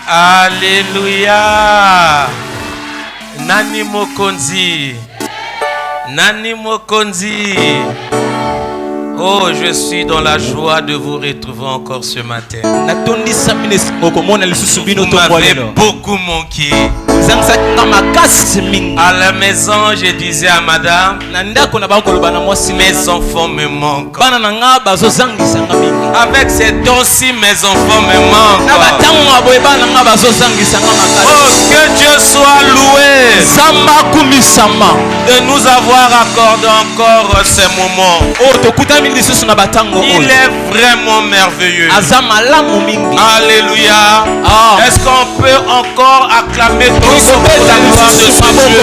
Alléluia. Nani Mokonzi. Nani Mokonzi. Oh, je suis dans la joie de vous retrouver encore ce matin. Vous m'avez beaucoup manqué. À la maison, je disais à madame, mes enfants me manquent. Avec ces temps-ci, mes enfants me manquent. Oh, que Dieu soit loué de nous avoir accordé encore ces moments. Il est vraiment merveilleux. Alléluia. Est-ce qu'on peut encore acclamer tous pour la gloire de ce Dieu?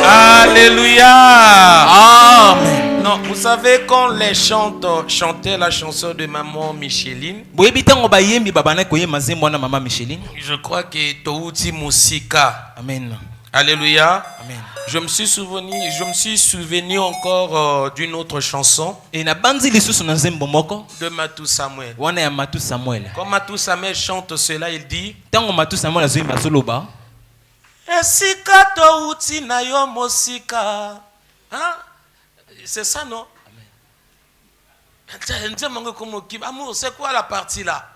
Alléluia. Amen. Non, vous savez quand les chantaient la chanson de maman Micheline, je crois que Touti Musika. Amen. Alléluia. Amen. Je me suis souvenu encore d'une autre chanson de Matou Samuel. Quand Matou Samuel chante cela, il dit Esika touti na yo mosika. Hein? C'est ça, non? Amour, c'est quoi la partie là?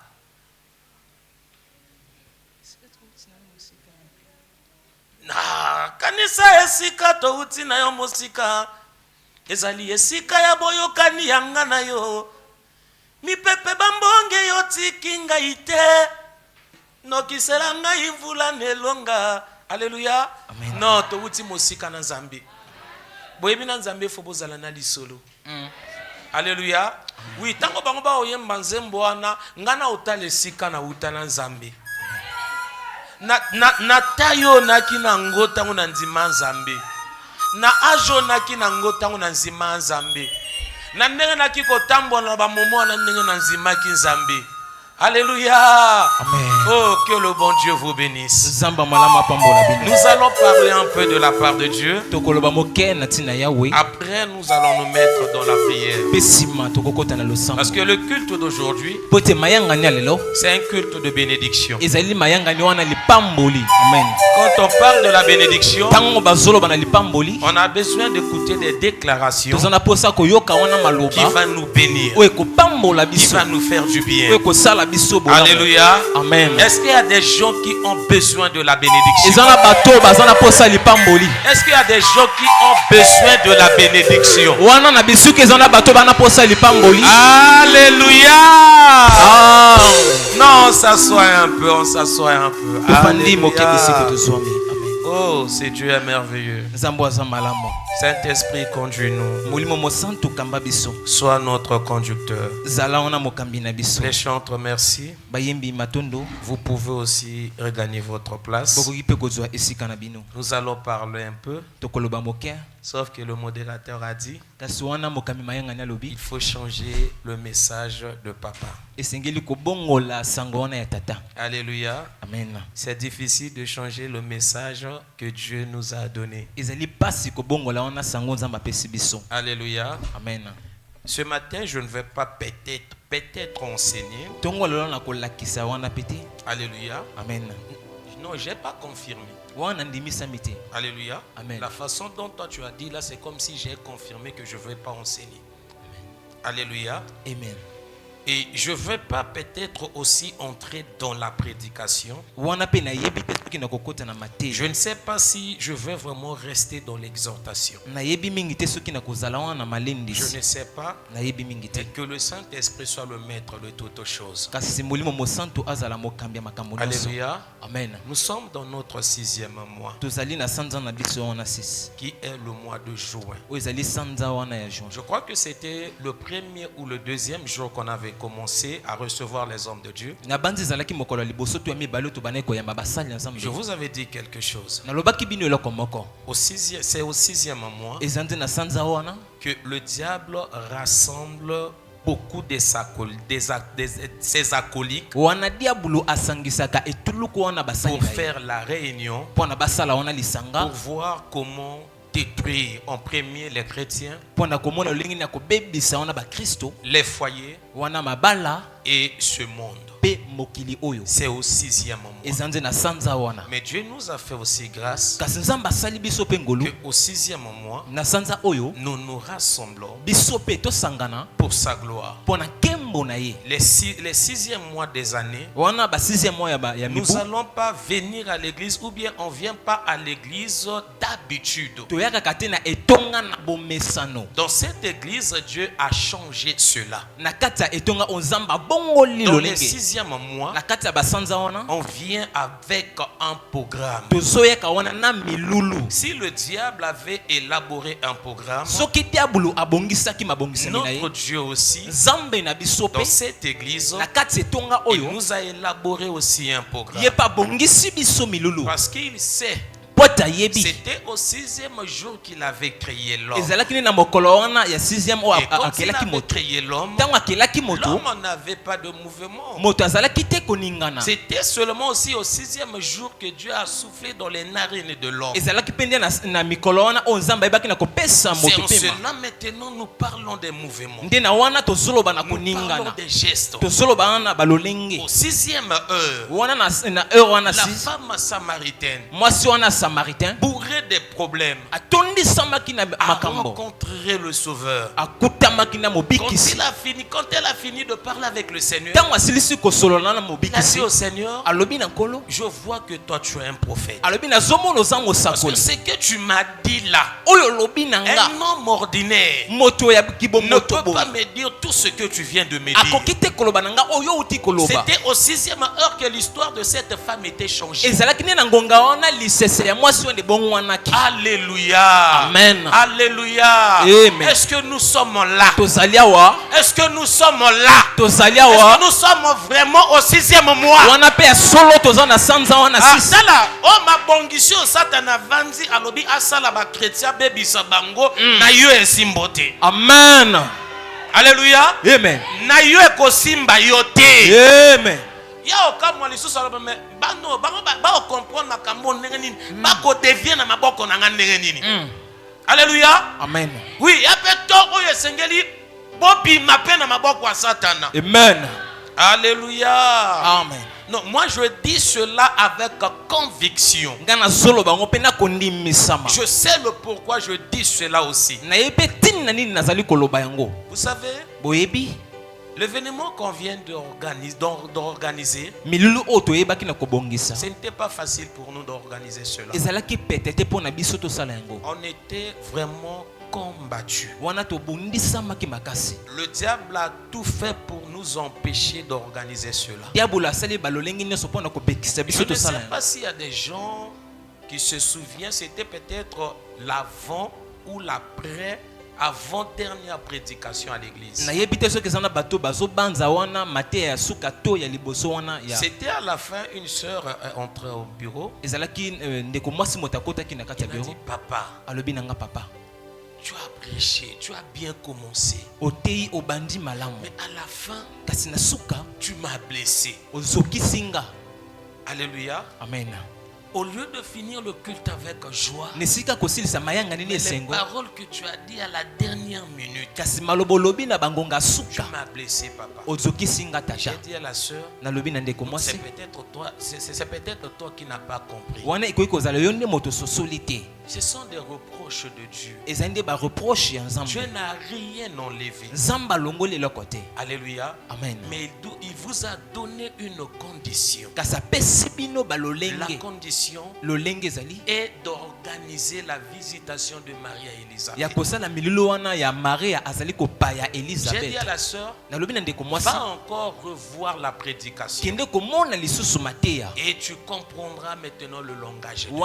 Kanisa esika touti na yo mosika. Ezali esika ya boyokani yanga na yo. Mi pepe bambonge yo tikinga ite. Nokisela ngai mvula nelonga. Alléluia. Amen. Non, touti mosika na Nzambe. Boyebi na Nzambe fo bozala na lisolo. Alléluia. Oui, tango bango ba oyemba nzembo wana ngana otala esika na utana Nzambe. Na tayo naki na ngota ngo na nzima Nzambe. Na ajo naki na ngota ngo na nzima Nzambe. Na ndenge naki kotambola ba momo na ndenge na nzima ki Nzambe. Alléluia. Amen. Oh, que le bon Dieu vous bénisse. Nous allons parler un peu de la part de Dieu. Après, nous allons nous mettre dans la prière. Parce que le culte d'aujourd'hui, c'est un culte de bénédiction. Quand on parle de la bénédiction, on a besoin d'écouter des déclarations qui vont nous bénir, qui vont nous faire du bien. Alléluia. Amen. Est-ce qu'il y a des gens qui ont besoin de la bénédiction? Est-ce qu'il y a des gens qui ont besoin de la bénédiction? Alléluia. Non, on s'assoit un peu, on s'assoit un peu. Alléluia. Oh, c'est Dieu est merveilleux. Saint-Esprit, conduis-nous. Sois notre conducteur. Les chantres, merci. Vous pouvez aussi regagner votre place. Nous allons parler un peu. Sauf que le modérateur a dit il faut changer le message de papa. Alléluia. Amen. C'est difficile de changer le message que Dieu nous a donné. Alléluia. Amen. Ce matin, je ne vais pas peut-être enseigner. Alléluia. Amen. Non, je n'ai pas confirmé. Alléluia. Amen. La façon dont toi tu as dit là, c'est comme si j'ai confirmé que je ne vais pas enseigner. Alléluia. Amen. Et je ne vais pas peut-être aussi entrer dans la prédication. Je ne sais pas si je vais vraiment rester dans l'exhortation. Je ne sais pas. Mais que le Saint-Esprit soit le maître de toutes choses. Alléluia. Amen. Nous sommes dans notre 6e mois, qui est le mois de juin. Je crois que c'était le premier ou le deuxième jour qu'on avait commencé à recevoir les hommes de Dieu. Je vous avais dit quelque chose. C'est au 6e mois que le diable rassemble beaucoup de ses acolytes pour faire la réunion, pour voir comment détruire en premier les chrétiens, les foyers et ce monde. C'est au 6e mois. Mais Dieu nous a fait aussi grâce qu'au 6e mois, nous nous rassemblons pour sa gloire. Les 6e mois des années, nous n'allons pas venir à l'église ou bien on ne vient pas à l'église d'habitude. Dans cette église, Dieu a changé cela. Dans les 6e mois, on vient avec un programme. Si le diable avait élaboré un programme, notre Dieu aussi, dans cette église, il nous a élaboré aussi un programme. Parce qu'il sait, c'était au 6e jour qu'il avait créé l'homme. Et quand il avait créé l'homme, l'homme n'avait pas de mouvement. C'était seulement aussi au 6e jour que Dieu a soufflé dans les narines de l'homme. C'est en cela maintenant nous parlons des mouvements. Nous parlons des gestes. Au 6e heure, la femme samaritaine, bourrée des problèmes, a rencontré le Sauveur. Quand elle a fini de parler avec le Seigneur, elle a dit au Seigneur, je vois que toi tu es un prophète. Parce que ce que tu m'as dit là, un homme ordinaire ne peut pas me dire tout ce que tu viens de me dire. C'était au 6e heure que l'histoire de cette femme était changée. Alléluia. Amen. Alléluia. Amen. Est-ce que nous sommes là? Est-ce que nous sommes là? Est-ce que nous sommes vraiment au 6e mois? Amen. Alléluia. Amen. Amen. Alléluia. Amen. Oui, amen. Alléluia. Amen. Non, moi je dis cela avec conviction. Je sais le pourquoi je dis cela aussi. Vous savez, l'événement qu'on vient d'organiser, ce n'était pas facile pour nous d'organiser cela. On était vraiment combattus. Le diable a tout fait pour nous empêcher d'organiser cela. Je ne sais pas s'il y a des gens qui se souviennent, c'était peut-être l'avant ou l'après avant-dernière prédication à l'église. C'était à la fin, une sœur entrait au bureau. Elle a dit, papa, tu as prêché, tu as bien commencé. Mais à la fin, tu m'as blessé. Alléluia. Amen. Au lieu de finir le culte avec joie, les paroles que tu as dit à la dernière minute, tu m'as blessé, papa. J'ai dit à la sœur, c'est peut-être toi qui n'as pas compris. Ce sont des reproches de Dieu. Dieu n'a rien enlevé. Alléluia. Amen. Mais il vous a donné une condition. La condition est d'organiser la visitation de Marie et Élisabeth. J'ai dit à la sœur, va encore revoir la prédication et tu comprendras maintenant le langage de Dieu.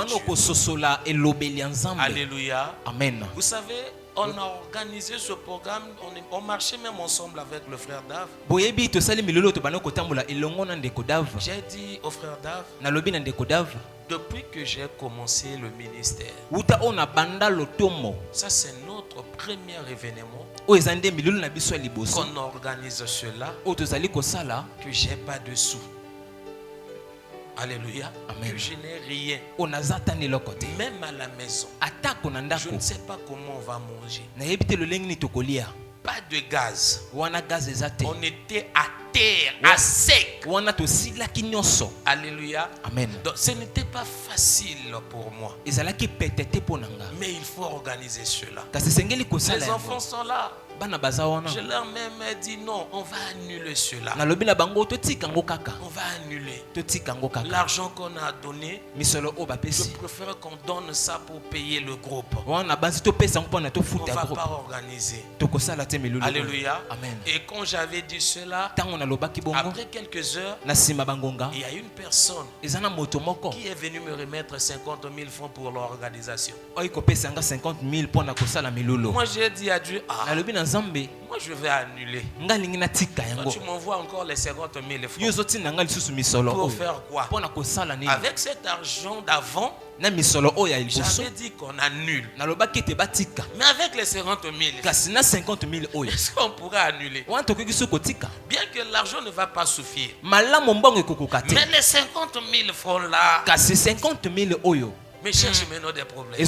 Alléluia. Amen. Vous savez, on a organisé ce programme, on marchait même ensemble avec le frère Dave. J'ai dit au frère Dave, depuis que j'ai commencé le ministère, ça c'est notre premier événement qu'on organise cela, que j'ai pas de sous. Alléluia. Amen. Que je n'ai rien. Même à la maison. Je ne sais pas comment on va manger. Pas de gaz. On était à terre, à sec. Alléluia. Amen. Donc ce n'était pas facile pour moi. Mais il faut organiser cela. Les enfants sont là. Je leur même dit non, on va annuler cela. On va annuler. L'argent qu'on a donné, je préfère qu'on donne ça pour payer le groupe. On ne va pas organiser. Alléluia. Amen. Et quand j'avais dit cela, après quelques heures, il y a une personne qui est venue me remettre 50 000 francs pour l'organisation. Moi j'ai dit à Dieu, moi je vais annuler. Tu m'envoies encore les 50 000 francs. Pour faire quoi? Avec cet argent d'avant, j'avais dit qu'on annule. Mais avec les 50 000, est-ce qu'on pourrait annuler? Bien que l'argent ne va pas suffire. Mais les 50 000 francs là, mais cherche maintenant des problèmes.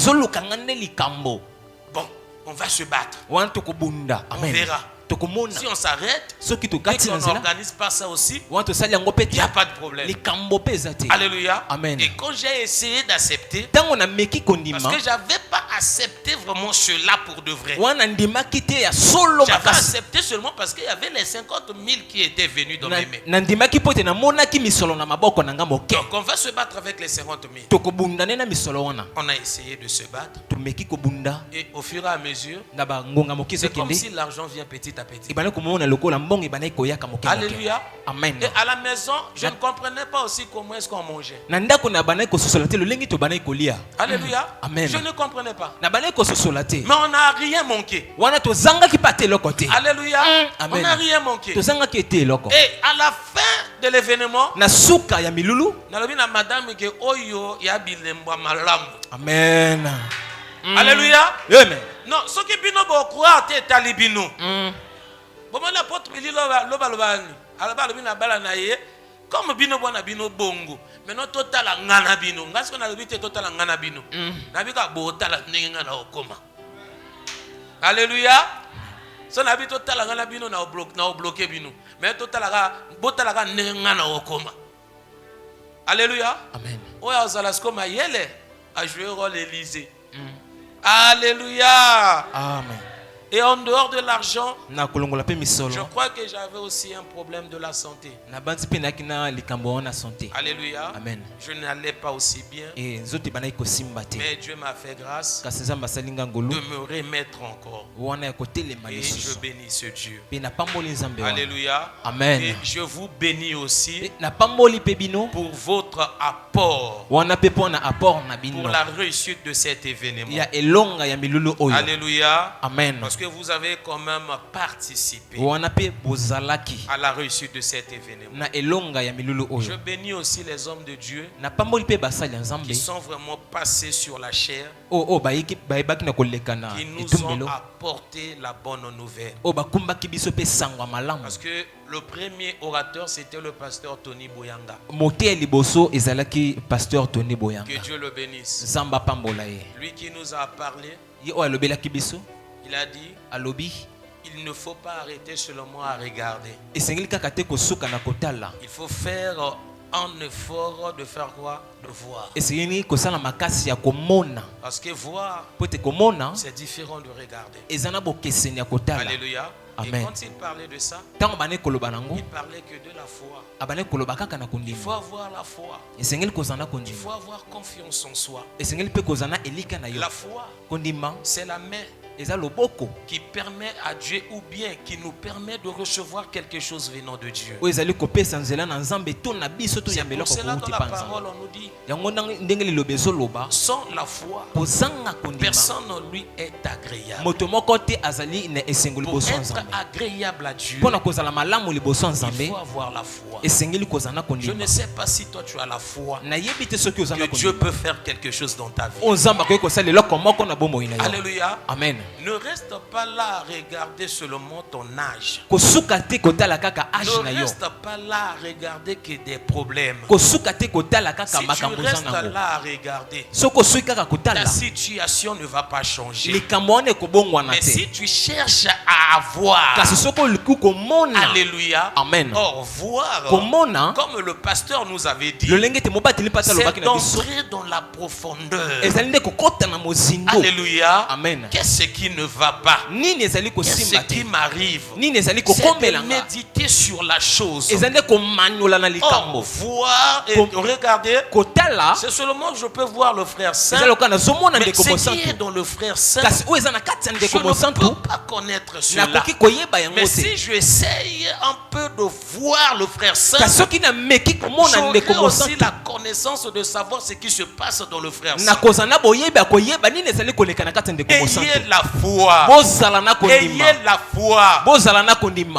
Bon, on va se battre. On verra. Si on s'arrête et qu'on n'organise pas ça aussi, il n'y a pas de problème. Alléluia. Amen. Et quand j'ai essayé d'accepter, parce que je n'avais pas accepté vraiment cela pour de vrai. J'avais accepté seulement parce qu'il y avait les 50 000 qui étaient venus dans mes mains. Donc on va se battre avec les 50 000. On a essayé de se battre. Et au fur et à mesure, c'est comme si l'argent vient petit à petit. Alléluia. Amen. Et à la maison, je ne comprenais pas aussi comment est-ce qu'on mangeait. Alléluia. Amen. Je ne comprenais pas. Mais on n'a rien manqué. Alléluia. On n'a rien manqué. Et à la fin de l'événement, madame que oyo ya bilemba malamu. Amen. Alléluia. Amen. Non, ce qui bino bo croire te talibino. Bon la porte li loba lobani. Alaba lobina bala na ye. Comme bino bona bino bongo. Maintenant total ngana bino. Ngasi ko na lobite total ngana bino. Na bika botala ndenge na okoma. Alléluia. So na bi total ngana bino na bloquer bino. Mais total ga botala ga ndenge ngana okoma. Alléluia. Amen. Oya ozalasko ma yele a jouer rôle Élysée. Alléluia. Amen. Et en dehors de l'argent, je crois que j'avais aussi un problème de la santé. Alléluia. Amen. Je n'allais pas aussi bien. Mais Dieu m'a fait grâce de me remettre encore. Et je bénis ce Dieu. Alléluia. Amen. Et je vous bénis aussi pour votre apport pour la réussite de cet événement. Alléluia. Amen. Parce que vous avez quand même participé à la réussite de cet événement. Je bénis aussi les hommes de Dieu qui sont vraiment passés sur la chair, qui nous ont apporté la bonne nouvelle. Parce que le premier orateur, c'était le pasteur Tony Boyanga. Que Dieu le bénisse. Lui qui nous a parlé, il a dit, il ne faut pas arrêter seulement à regarder. Il faut faire un effort de faire quoi? De voir. Parce que voir, c'est différent de regarder. Alléluia. Amen. Et quand il parlait de ça, il parlait que de la foi. Il faut avoir la foi. Il faut avoir confiance en soi. La foi, c'est la main qui permet à Dieu, ou bien qui nous permet de recevoir quelque chose venant de Dieu. C'est pour cela dans la parole on nous dit, sans la foi, personne ne lui est agréable. Pour être agréable à Dieu, il faut avoir la foi. Je ne sais pas si toi tu as la foi que Dieu peut faire quelque chose dans ta vie. Alléluia. Amen. Ne reste pas là à regarder seulement ton âge. Ne reste pas là à regarder que des problèmes. Si tu restes là à regarder, ta situation ne va pas changer. Mais si tu cherches à avoir, alléluia, amen, voir, comme le pasteur nous avait dit, c'est d'entrer dans la profondeur. Alléluia. Amen. Qu'est-ce qui ne va pas? Qu'est-ce qui m'arrive? C'est de méditer sur la chose. Voir et regarder. C'est seulement que je peux voir le frère saint. Mais ce qui est dans le frère saint, je ne peux pas connaître cela. Mais si je essaye un peu de voir le frère saint, j'aurai aussi la connaissance de savoir ce qui se passe dans le frère saint. Ayez la foi. Ayez la foi.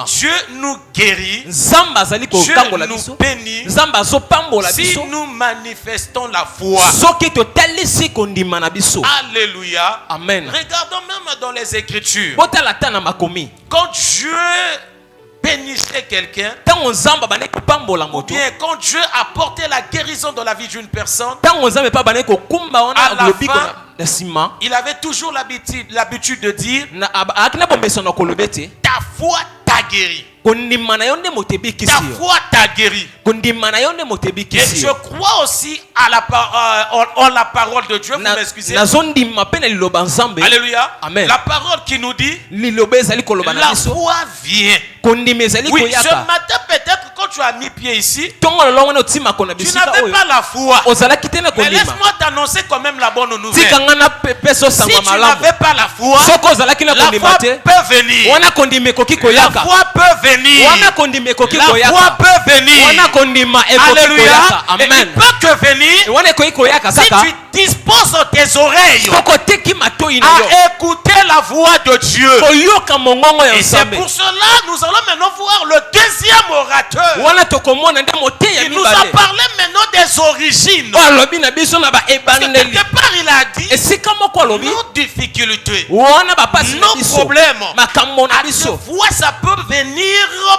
Dieu nous guérit. Dieu nous bénit. Si nous manifestons la foi. Alléluia. Amen. Regardons même dans les Écritures. Quand Dieu bénissait quelqu'un, ou bien quand Dieu apportait la guérison dans la vie d'une personne, à la fin, il avait toujours l'habitude de dire, ta foi t'a guéri. Ta foi t'a guéri. Et je crois aussi à la parole de Dieu. Vous m'excusez. Alléluia. Amen. La parole qui nous dit, la foi vient. Oui, ce matin peut-être quand tu as mis pied ici, tu n'avais pas la foi. Mais laisse-moi t'annoncer quand même la bonne nouvelle. Si tu n'avais pas la foi, la foi peut venir. La foi peut venir. La foi peut venir. Alléluia. Et il peut que venir si tu disposes tes oreilles à écouter la voix de Dieu. Et c'est pour cela nous allons maintenant voir le deuxième orateur. Il nous a parlé maintenant des origines. Parce que quelque part il a dit nos difficultés, nos problèmes. À des fois ça peut venir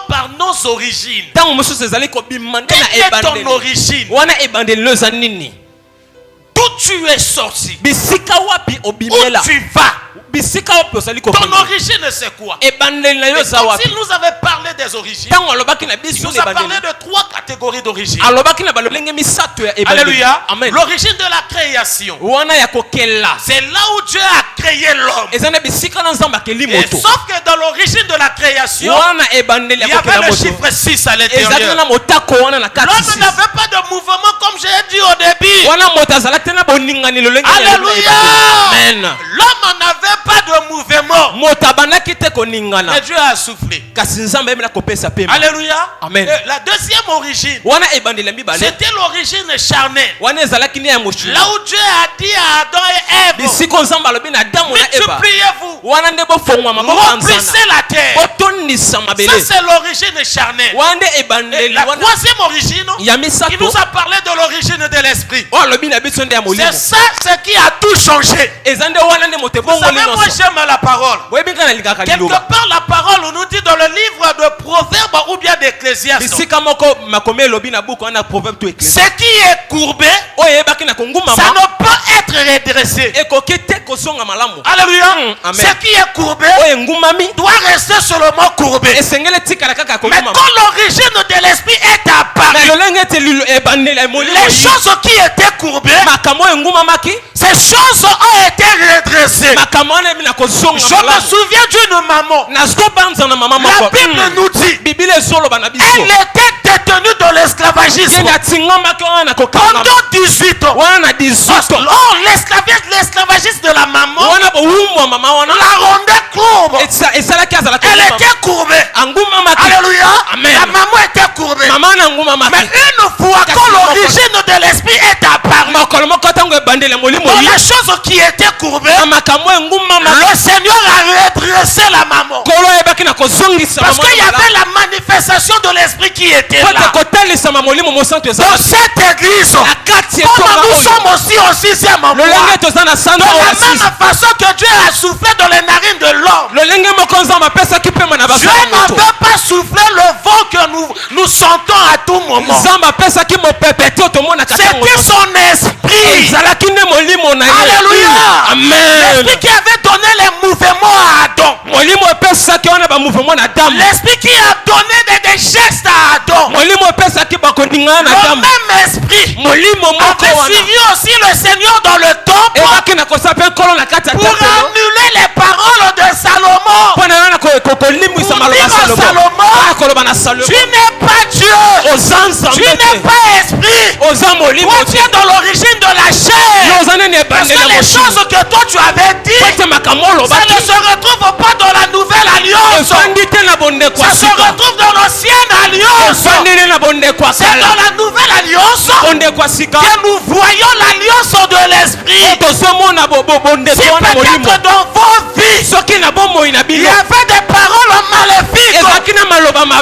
par nos origines. Quelle est ton origine? D'où tu es sorti? Où tu vas? Ton origine c'est quoi? Et s'il nous avait parlé des origines, il nous a parlé de 3 catégories d'origine. Alléluia. L'origine de la création, c'est là où Dieu a créé l'homme. Et sauf que dans l'origine de la création, il y avait le chiffre 6 à l'intérieur. L'homme n'avait pas de mouvement comme j'ai dit au début. Alléluia. L'homme n'avait pas de mouvement. Mais Dieu a soufflé. Alléluia. Amen. La deuxième origine, c'était l'origine charnelle. Là où Dieu a dit à Adam et Ève, multipliez-vous, remplissez la terre. Ça c'est l'origine charnelle. Et la troisième origine, il nous a parlé de l'origine de l'esprit. C'est ça ce qui a tout changé. Vous savez, moi j'aime la parole. Quelque part la parole on nous dit dans le livre de Proverbes ou bien d'Ecclésiaste, ce qui est courbé, ça ne peut être redressé. Alléluia. Ce qui est courbé doit rester seulement courbé. Mais quand l'origine de l'esprit est apparue, les choses qui étaient courbées, ces choses ont été redressées. Je me souviens d'une maman. La Bible nous dit, elle était détenue dans l'esclavagisme pendant 18 ans. Or, l'esclavagisme de la maman la rendait courbe. Elle était courbée. Alléluia. La maman était courbée. Mais une fois que l'origine de l'esprit est apparue, dans les choses qui étaient courbées, le Seigneur a redressé la maman. Parce qu'il y avait la manifestation de l'esprit qui était là. Dans cette église, comme nous sommes aussi au 6e mois, de la même façon que Dieu a soufflé dans les narines de l'homme, Dieu ne veut pas souffler le vent que nous sentons à tout moment. C'était son esprit. Alléluia. L'esprit qui avait donné les mouvements à Adam. L'esprit qui a donné des gestes à Adam. Le même esprit avait suivi aussi le Seigneur dans le temple pour annuler les paroles de Salomon. Pour dire à Salomon, tu n'es pas Dieu. Tu n'es pas esprit. Toi tu es dans l'origine de la chair. Parce que les choses que toi tu avais dit, ça ne se retrouve pas dans la nouvelle alliance. Ça se retrouve dans l'ancienne alliance. C'est dans la nouvelle alliance que nous voyons l'alliance de l'esprit. Si peut-être dans vos vies il y avait des paroles maléfiques,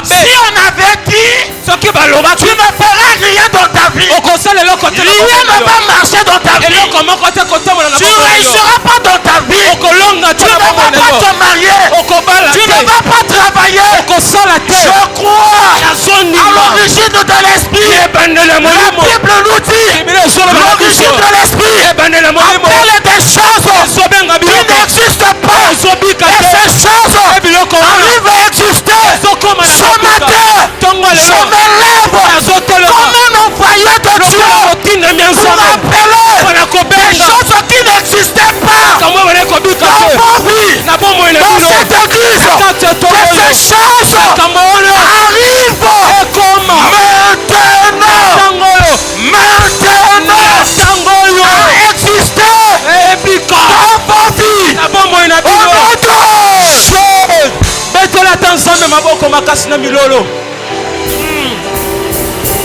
si on avait dit tu ne feras rien dans ta vie, rien ne va marcher dans ta vie, tu ne réussiras pas dans ta vie, tu ne vas pas te marier, tu ne vas pas travailler. Je crois à l'origine de l'esprit. La Bible nous dit l'origine de l'esprit appelle des choses qui n'existent pas, et ces choses arrivent à exister. Ce matin je me lève comme un envoyé de Dieu pour appeler des choses qui n'existaient pas dans vos vies, dans cette église, que ces choses arrivent maintenant à exister dans vos vies.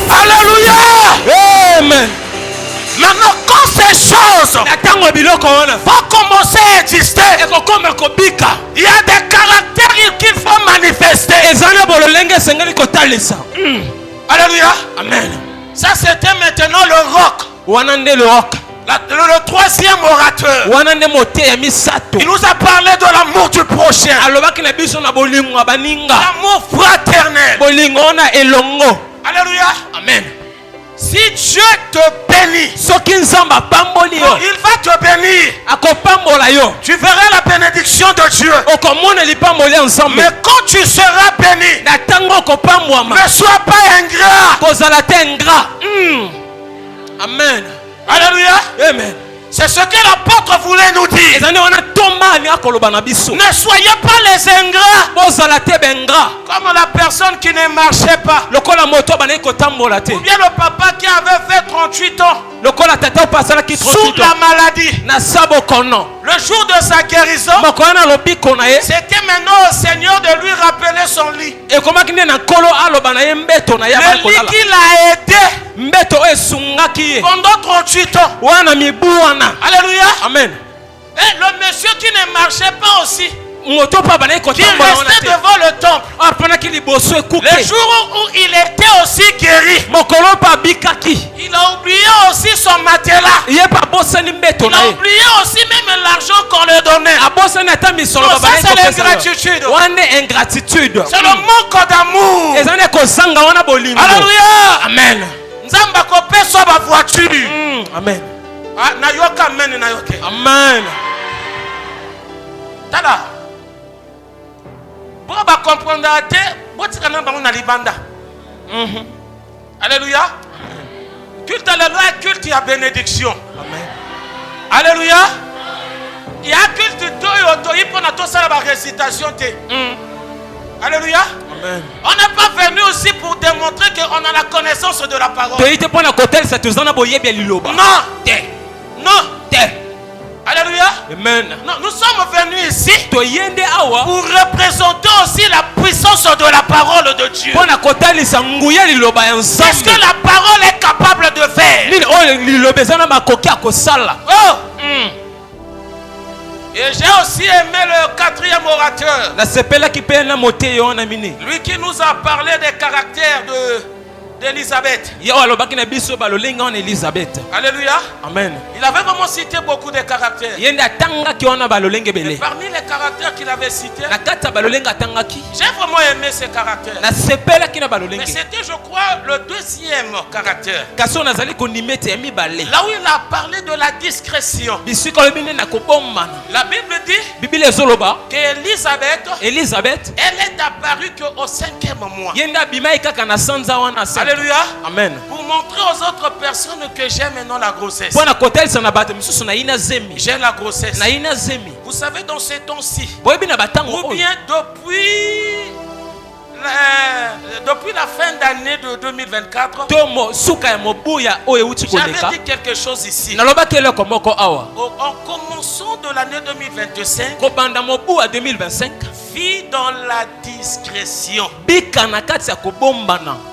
Alléluia. Amen. Maintenant, quand ces choses vont commencer à exister, il y a des caractères qu'il faut manifester. Alléluia. Amen. Ça, c'était maintenant le roc. Le troisième orateur, il nous a parlé de l'amour du prochain, l'amour fraternel. Alléluia. Amen. Si Dieu te bénit, il va te bénir. Tu verras la bénédiction de Dieu. Mais quand tu seras béni, ne sois pas ingrat. Amen. Alléluia. Amen. C'est ce que l'apôtre voulait nous dire. Ne soyez pas les ingrats. Comme la personne qui ne marchait pas. Ou bien le papa qui avait fait 38 ans. Sous la maladie. Le jour de sa guérison, c'était maintenant au Seigneur de lui rappeler son lit. Le lit qui l'a aidé pendant 38 ans. Alléluia. Amen. Et le monsieur qui ne marchait pas aussi, qui restait devant le temple, le jour où il était aussi guéri, il a oublié aussi son matelas. Il a oublié aussi même l'argent qu'on lui donnait. Donc ça, c'est l'ingratitude. C'est le manque d'amour. Alléluia. Amen. Nzamba kopé soit ma voiture. Amen. Nayoka amen nayoke. Amen. Tada. Pour comprendre ate, botika na bango na libanda. Alléluia. Culte alléluia, culte à bénédiction. Amen. Alléluia. Il y a culte toyo toyi pour na to sala ba récitation te. Alléluia. Amen. On n'est pas venu aussi pour démontrer qu'on a la connaissance de la parole. Non. Alléluia. Amen. Non, nous sommes venus ici pour représenter aussi la puissance de la parole de Dieu. C'est ce que la parole est capable de faire. Oh. Et j'ai aussi aimé le quatrième orateur. Lui qui nous a parlé des caractères d'Élisabeth. Alléluia. Amen. Il avait vraiment cité beaucoup de caractères. Et parmi les caractères qu'il avait cités, j'ai vraiment aimé ces caractères. Mais c'était, je crois, le deuxième caractère. Là où il a parlé de la discrétion. La Bible dit qu'Élisabeth, elle est apparue qu'au 5e mois. Alléluia. Amen. Pour montrer aux autres personnes que j'aime et non la grossesse. J'aime la grossesse. Vous savez, dans ces temps-ci, ou bien depuis la fin d'année de 2024, j'avais dit quelque chose ici. En commençant de l'année 2025, vis dans la discrétion.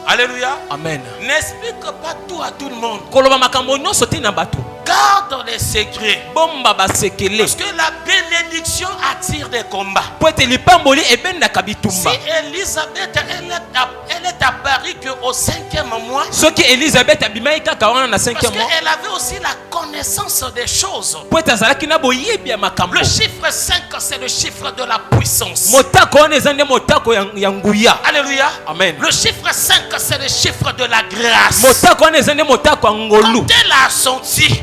Alléluia. Amen. N'explique pas tout à tout le monde. Garde les secrets. Parce que la bénédiction attire des combats. Si Élisabeth, elle est apparue qu'au 5e mois, parce qu'elle avait aussi la connaissance des choses. Le chiffre 5, c'est le chiffre de la puissance. Alléluia. Amen. Le chiffre 5, c'est le chiffre de la grâce. Quand elle a senti,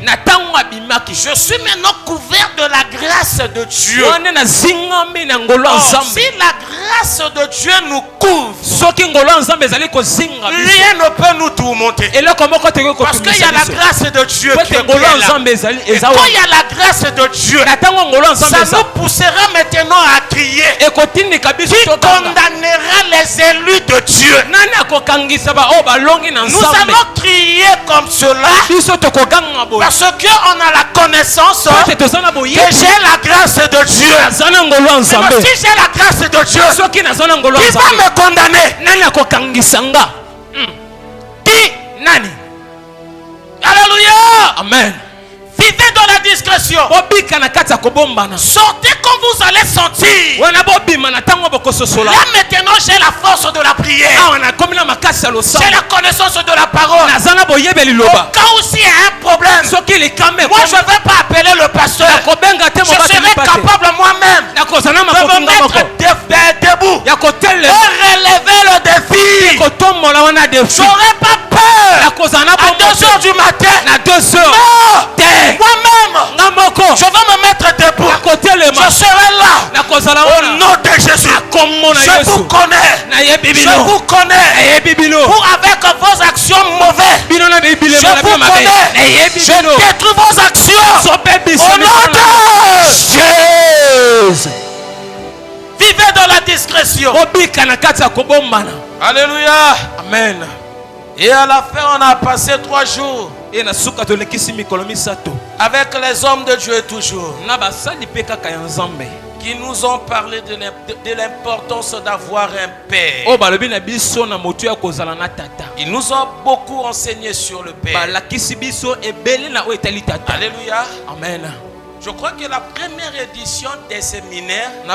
je suis maintenant couvert de la grâce de Dieu. Oh, si la grâce de Dieu nous couvre, rien ne peut nous tourmenter. Parce qu'il y a la grâce de Dieu qui est là. Et quand il y a la grâce de Dieu, ça nous poussera maintenant à crier. Qui condamnera les élus de Dieu? Nous allons crier comme cela parce qu'on a la connaissance que j'ai la grâce de Dieu. Mais si j'ai la grâce de Dieu, qui va me condamner? Qui? Alléluia. Amen. Vivez dans la discrétion. Sortez quand vous allez sentir. Là maintenant j'ai la force de la prière. J'ai la connaissance de la parole. Au cas où s'il y a un problème, moi je ne vais pas appeler le pasteur. Je serai capable moi-même de me mettre debout et relever le défi. Je n'aurai pas peur à 2 heures du matin. Moi-même, je vais me mettre debout. Je serai là. Au nom de Jésus. Je vous connais. Je vous connais. Vous avec vos actions mauvaises. Je vous connais. Je détruis vos actions. Au nom de Jésus. Vivez dans la discrétion. Alléluia. Amen. Et à la fin, on a passé 3 jours avec les hommes de Dieu toujours, qui nous ont parlé de l'importance d'avoir un père. Ils nous ont beaucoup enseigné sur le père. Alléluia. Amen. Je crois que la première édition des séminaires, on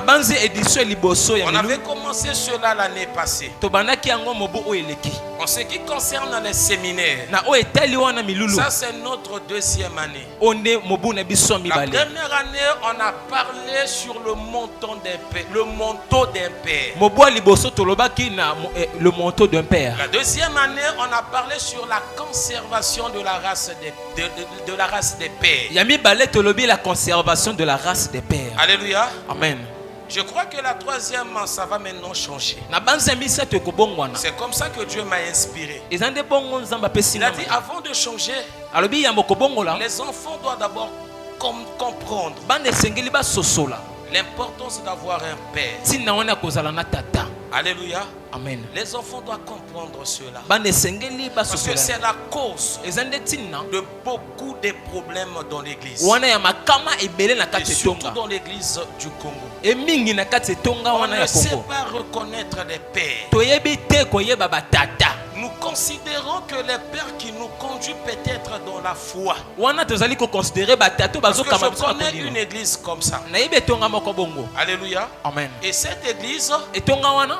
avait commencé cela l'année passée. En ce qui concerne les séminaires, ça c'est notre 2e année. La première année, on a parlé sur le montant d'un père, le manteau d'un père. La 2e année, on a parlé sur la conservation de la race des pères. La conservation de la race des pères. Alléluia. Amen. Je crois que la 3e, ça va maintenant changer. C'est comme ça que Dieu m'a inspiré. Il a dit avant de changer, les enfants doivent d'abord comprendre l'importance d'avoir un père. Alléluia. Amen. Les enfants doivent comprendre cela. Parce que c'est la cause de beaucoup de problèmes dans l'église. Et surtout dans l'église du Congo. On ne sait pas reconnaître les pères. Nous considérons que les pères qui nous conduisent peut-être dans la foi. Parce que je connais une église comme ça. Alléluia. Amen. Et cette église,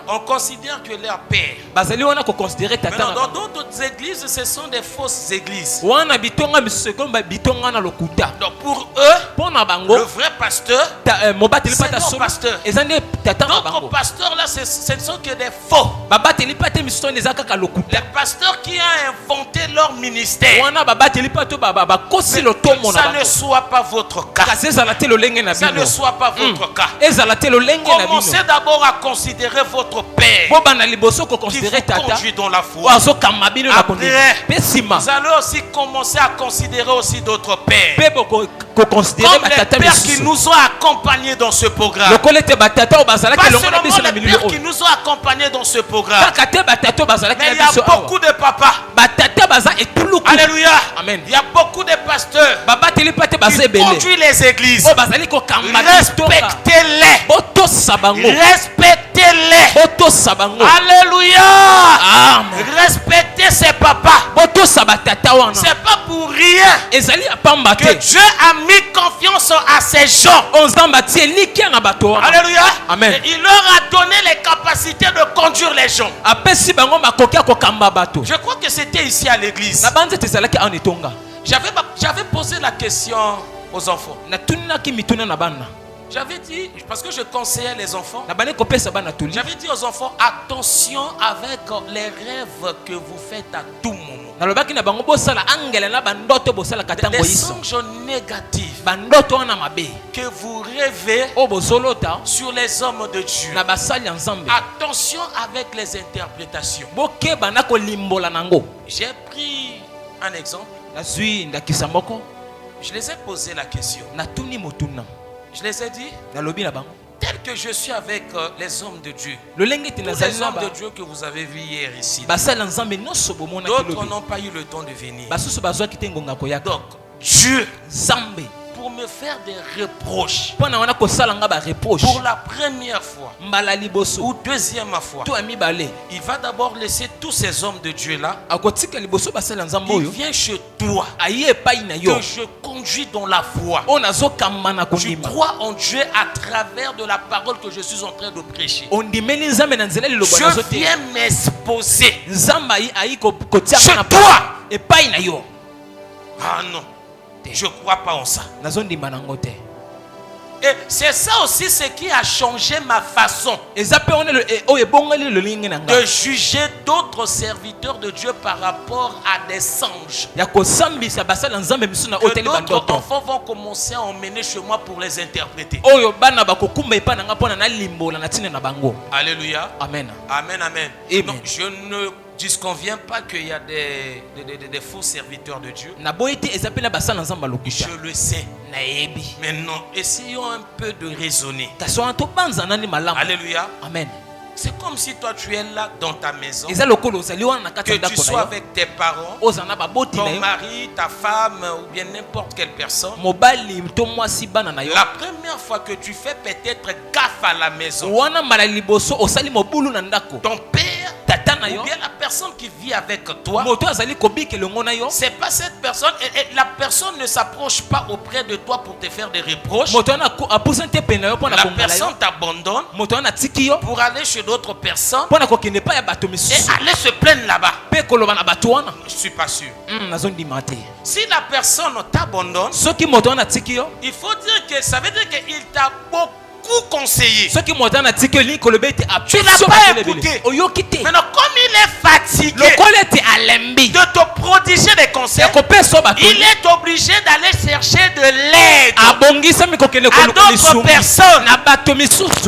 on considère que leur père. Maintenant, dans d'autres églises, ce sont des fausses églises. Donc pour eux, le vrai pasteur, c'est nos pasteurs. D'autres pasteurs là, ce ne sont que des faux. Les pasteurs qui ont inventé leur ministère. Ça ne soit pas votre cas. Ça ne soit pas votre cas. Commencez d'abord à considérer votre père qui vous conduit dans la foi. Après, vous allez aussi commencer à considérer aussi d'autres pères. Comme les pères qui nous ont accompagnés dans ce programme. Pas seulement les pères qui nous ont accompagnés dans ce programme. Mais il y a beaucoup de papas. Alléluia. Amen. Il y a beaucoup de pasteurs qui conduisent les églises. Respectez-les. Respectez-les. Alléluia. Amen. Respectez ces papas. C'est pas pour rien que Dieu a mis confiance à ces gens. Alléluia. Amen. Et il leur a donné les capacités de conduire les gens. Je crois que c'était ici à l'église. J'avais posé la question aux enfants. J'avais dit, parce que je conseillais les enfants, j'avais dit aux enfants, attention avec les rêves que vous faites à tout moment. Les songes négatifs que vous rêvez sur les hommes de Dieu. Attention avec les interprétations. J'ai pris un exemple. Je les ai posé la question. Je les ai dit, tel que je suis avec les hommes de Dieu, tous les hommes de Dieu que vous avez vus hier ici, d'autres n'ont pas eu le temps de venir. Donc, Dieu, pour me faire des reproches, pour la première fois ou deuxième fois, il va d'abord laisser tous ces hommes de Dieu là. Il vient chez toi que je conduis dans la foi. Je crois en Dieu à travers de la parole que je suis en train de prêcher. Je viens m'exposer chez toi. Ah non, je ne crois pas en ça. Et c'est ça aussi ce qui a changé ma façon de juger d'autres serviteurs de Dieu par rapport à des singes. Que d'autres enfants vont commencer à emmener chez moi pour les interpréter. Alléluia. Amen. Amen, amen. Donc, je ne disconvient pas qu'il y a des faux serviteurs de Dieu. Je le sais. Mais non, essayons un peu de raisonner. Alléluia. Amen. C'est comme si toi tu es là dans ta maison, que tu sois avec tes parents, ton mari, ta femme ou bien n'importe quelle personne. La première fois que tu fais peut-être gaffe à la maison, ton père ou bien la personne qui vit avec toi, c'est pas cette personne, et la personne ne s'approche pas auprès de toi pour te faire des reproches. La personne t'abandonne pour aller chez d'autres personnes et aller se plaindre là-bas. Je suis pas sûr. Si la personne t'abandonne, il faut dire que ça veut dire qu'il t'a beaucoup conseillé. Tu n'as pas écouté. Maintenant, comme il est fatigué de te prodiger des conseils, il est obligé d'aller chercher de l'aide à d'autres personnes.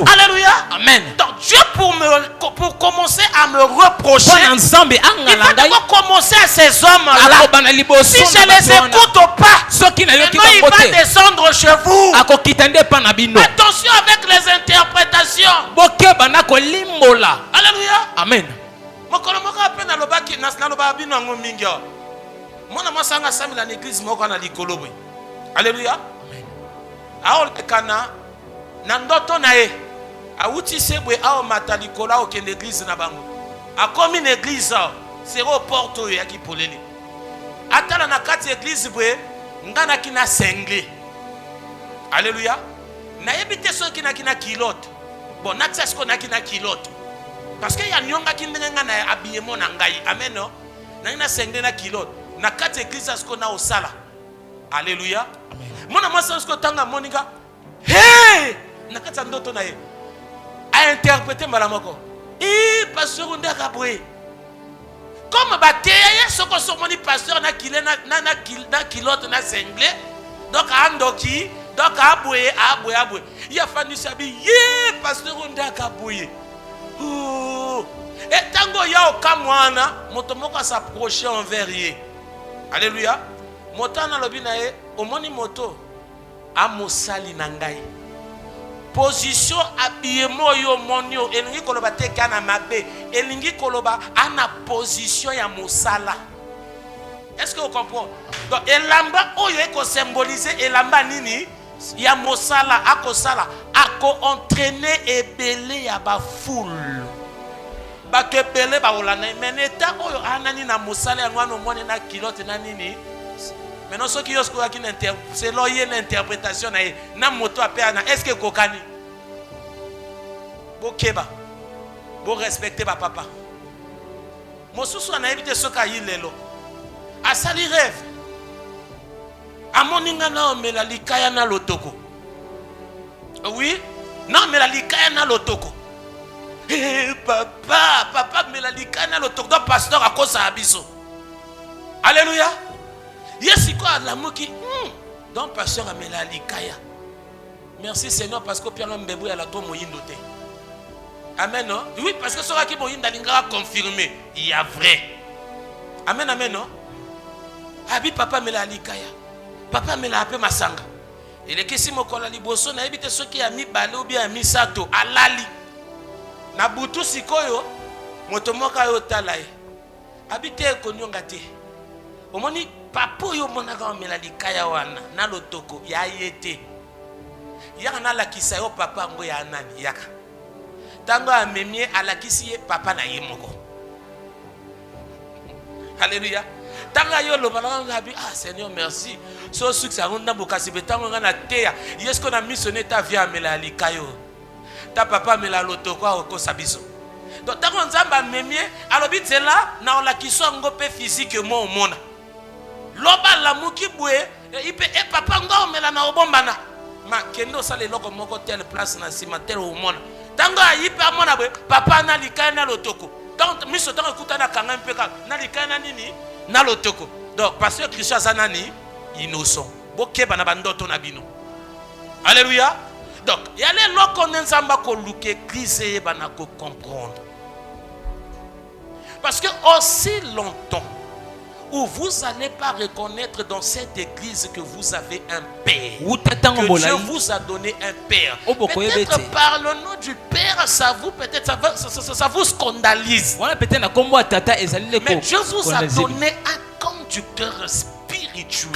Alléluia. Amen. Donc Dieu, pour commencer à me reprocher, il va d'abord commencer à ces hommes-là. Si je les écoute pas, maintenant il va descendre chez vous. Attention avec les interprétations. Alléluia. Amen. Alléluia. Auti sebwe ao matalikolo au kende église na bango. A comme une église c'est au porto ya ki polele. Atala na kati église bwe ngana kina sengle. Alléluia. Na yebite so kina kilote. Bon natsa sko na kina kilote. Parce que ya nyonga kindenga na habillement na ngai. Amen no. Na ina sengle na kilote. Na kati église sko na osala. Alléluia. Amen. Mona mwasa sko tanga monika. Hey! Na kati ndoto na ye. A interpréter malamoko. Pasteur Ndaka Boué. Comme Batéya, ce que son moni pasteur na kilé na kilote na sengle. Donc Andoki, donc Aboué. Il a fallu saber, pasteur Ndaka Boué. Et tango ya okamwana, motomoko s'approcher envers ye. Alléluia. Motana lobinae, omoni moto, amosali nangai. Position habillement yo monio elingi koloba te kana mabe elingi koloba ana position ya mosala. Est-ce que vous comprenez? Donc elamba oyo eko symboliser elamba nini ya mosala akosala ako entraîner ebele ya ba foule ba kebele ba olana meneta oyo anani na mosala ya ngwana mone na kilote na nini. Maintenant ceux qui yosko qui c'est loyer l'interprétation na moto apena est-ce que kokani bo keba bo respecter ba papa mosusu na éviter ce ka yilelo asali rêve amoninga na omela likaya na lotoko. Oui na omela likaya na lotoko. Papa mela likaya na lotoko do pasteur akosa abiso. Alléluia. Yes, quoi la moki. Donc pasteur amela likaya. Merci Seigneur parce que Pierre Mbebou a la toi moyindo te. Amen non? Oui parce que ce qui moyinda linga confirmé, il y a vrai. Amen amen non? Abi papa mela likaya. Papa mela appelé masanga. Et les kesi mokola liboso na ebite ceux qui a mis balé ou bien mis sato alali. Na butu sikoyo motomoka yo talaye. Habite konyonga te. Omoni papa yo monaka omela likaya wana na lotoko ya yete. Yaka na lakisa yo papa ngo ya nani yaka. Tango amemie alakisi ye papa na ye moko. Alléluia. Tango yo lo balanga bi Seigneur merci. So succès ronda bokasi betango ngana teya. Yesko na missionné ta vie amela likayo. Ta papa mela lotoko ko sabiso. Donc tango nzamba memie alobi tsela na olakiso ngo pe physique mo omona. Loba la muki boué ipe e papa ngo mela na obombana ma kendo sale loko moko telle place na sima tel au monde tango ipe amona bwe papa na likaya na lotoko donc miso tango kuta na kanga mpeka na likaya na nini na lotoko. Donc pasteur Christian Zanani innocent bokeba na bandoto na bino. Alléluia. Donc yale loko nzamba ko luke église bana ko comprendre parce que aussi longtemps où vous n'allez pas reconnaître dans cette église que vous avez un père, que Dieu vous a donné un père. Peut-être par le nom du père, ça vous scandalise. Mais Dieu vous a donné un conducteur spirituel.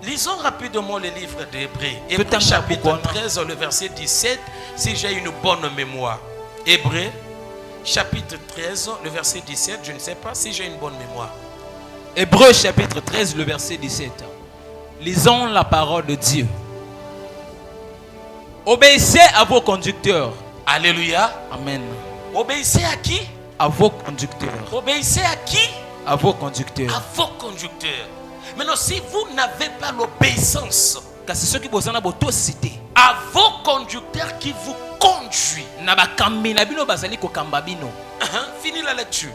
Lisons rapidement le livre d'Hébreux. Hébreux chapitre 13, le verset 17, si j'ai une bonne mémoire. Hébreux chapitre 13, le verset 17, je ne sais pas si j'ai une bonne mémoire. Hébreux chapitre 13, le verset 17. Lisons la parole de Dieu. Obéissez à vos conducteurs. Alléluia. Amen. Obéissez à qui? À vos conducteurs. Obéissez à qui? À vos conducteurs. À vos conducteurs. Maintenant, si vous n'avez pas l'obéissance à vos conducteurs qui vous conduisent, fini la lecture.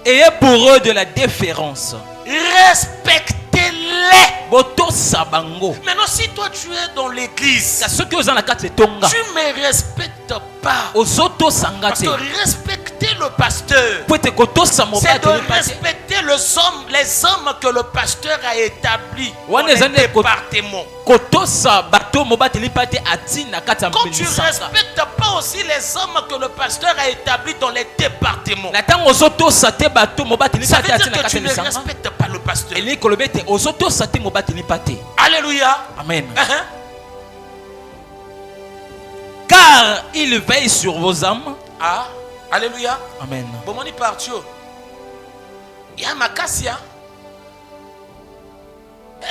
Ayez pour eux de la déférence. Respectez-les. Maintenant, si toi tu es dans l'église, tu ne me respectes pas. Parce que respecter le pasteur, c'est de respecter les hommes que le pasteur a établis dans les départements. Quand tu ne respectes pas aussi les hommes que le pasteur a établis dans les départements, ça veut dire que tu ne respectes pas le pasteur. Alléluia. Amen. Car il veille sur vos âmes Alléluia. Amen. Bon, on y parti. Il y a ma cassia.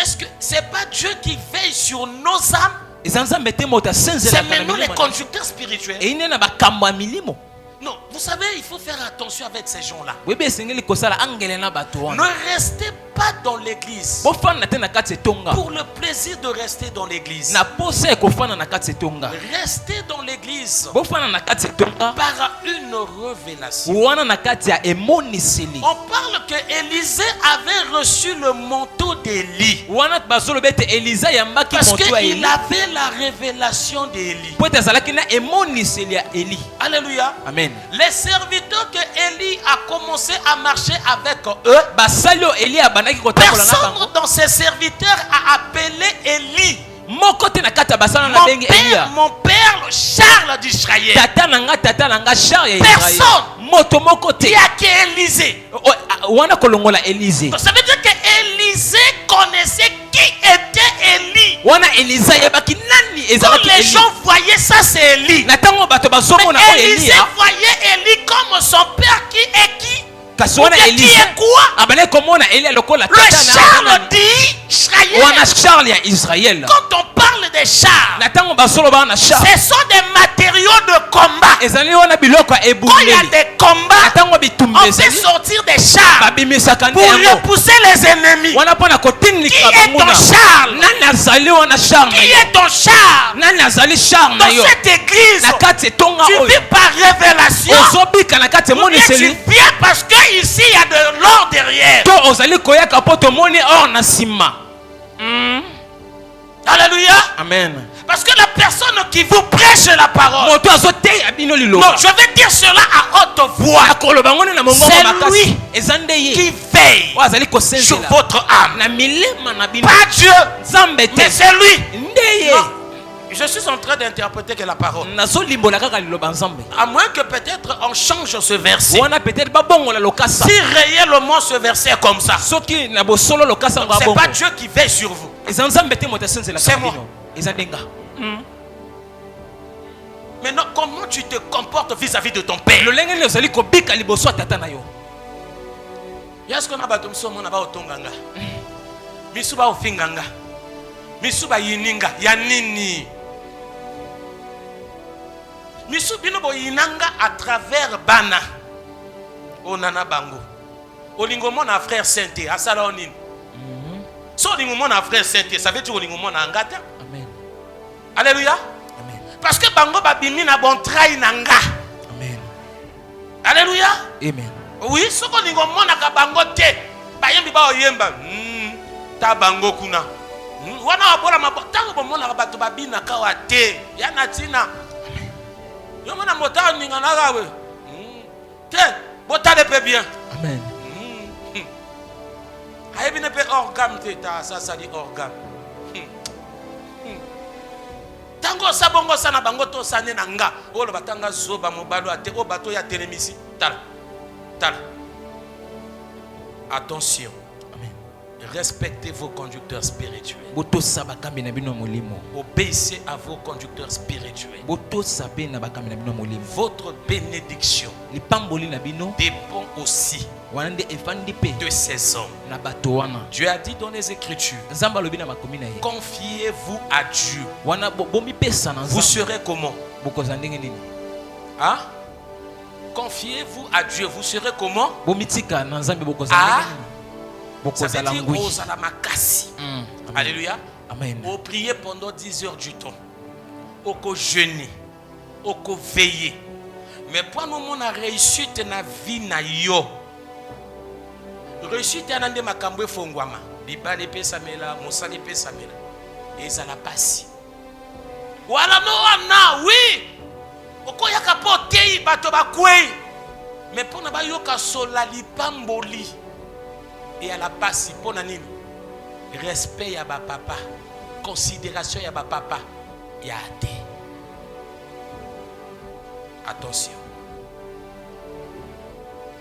Est-ce que c'est pas Dieu qui veille sur nos âmes? C'est même nous les conducteurs spirituels. Non, vous savez, il faut faire attention avec ces gens-là. Ne restez pas dans l'église pour le plaisir de rester dans l'église. Restez dans l'église par une révélation. On parle que Élisée avait reçu le manteau d'Élie parce qu'il avait la révélation d'Élie. Alléluia. Amen. Les serviteurs que Élie a commencé à marcher avec eux, personne dans ses serviteurs a appelé Élie mon père Charles d'Israël. Personne. Il n'y a qu'Élisée. Ça veut dire qu'Élisée connaissait qui était Élie. Quand les gens voyaient ça, c'est Élie. Mais Élisée voyait Élie comme son père qui est qui? Qui est quoi? Le Charles d'Israël. Quand on parle des chars, ce sont des matériaux de combat. Quand il y a des combats, on fait sortir des chars pour repousser les ennemis. Qui est ton Charles? Qui est ton char? Dans cette église, tu vis par révélation ou bien tu viens parce que ici il y a de l'or derrière. Alléluia. Amen. Parce que la personne qui vous prêche la parole, non, je vais dire cela à haute voix, c'est lui qui veille sur votre âme. Pas Dieu, mais c'est lui. Non. Je suis en train d'interpréter que la parole. À moins que peut-être on change ce verset. Si réellement ce verset est comme ça, c'est pas Dieu qui veille sur vous. C'est moi. Maintenant, comment tu te comportes vis-à-vis de ton père? Misu bino boyinanga à travers bana onana bango olingo mona frère sainté asala onini so olingo mona frère sainté ça veut dire olingo mona ngata. Amen. Alléluia. Amen. Parce que bango babimi na bon trai nanga. Amen. Alléluia. Amen. Oui, so olingo mona ka bango te bayembi ba oyemba ta bango kuna wana abola mabotango bomona bato babina kawa te yana tina. Amen. Ça dit organe. Tango sabongo sana bango to sane nanga. O lo batanga zoba mobalo ate o bato ya telemisi. Tala. Attention. Respectez vos conducteurs spirituels. Obéissez à vos conducteurs spirituels. Votre bénédiction dépend aussi de ces hommes. Dieu a dit dans les Écritures, confiez-vous à Dieu. Vous serez comment? Hein? Confiez-vous à Dieu. Vous serez comment? Ça veut dire Alléluia. Amen. Au prier pendant 10 heures du temps. Au jeûner. Au veiller. Mais pour nous, on a réussite na vie na yo. Réussite na ndé makambo fongwama. Bibale pe samela, mosali pe samela. Et ça n'a pas si. Voilà no oui. Oko yaka pote bato ba kwe. Mais pour na ba yoka solali pamboli. Et à la passe, pour nani, respect à ba papa, considération à ba papa, et à te. Attention.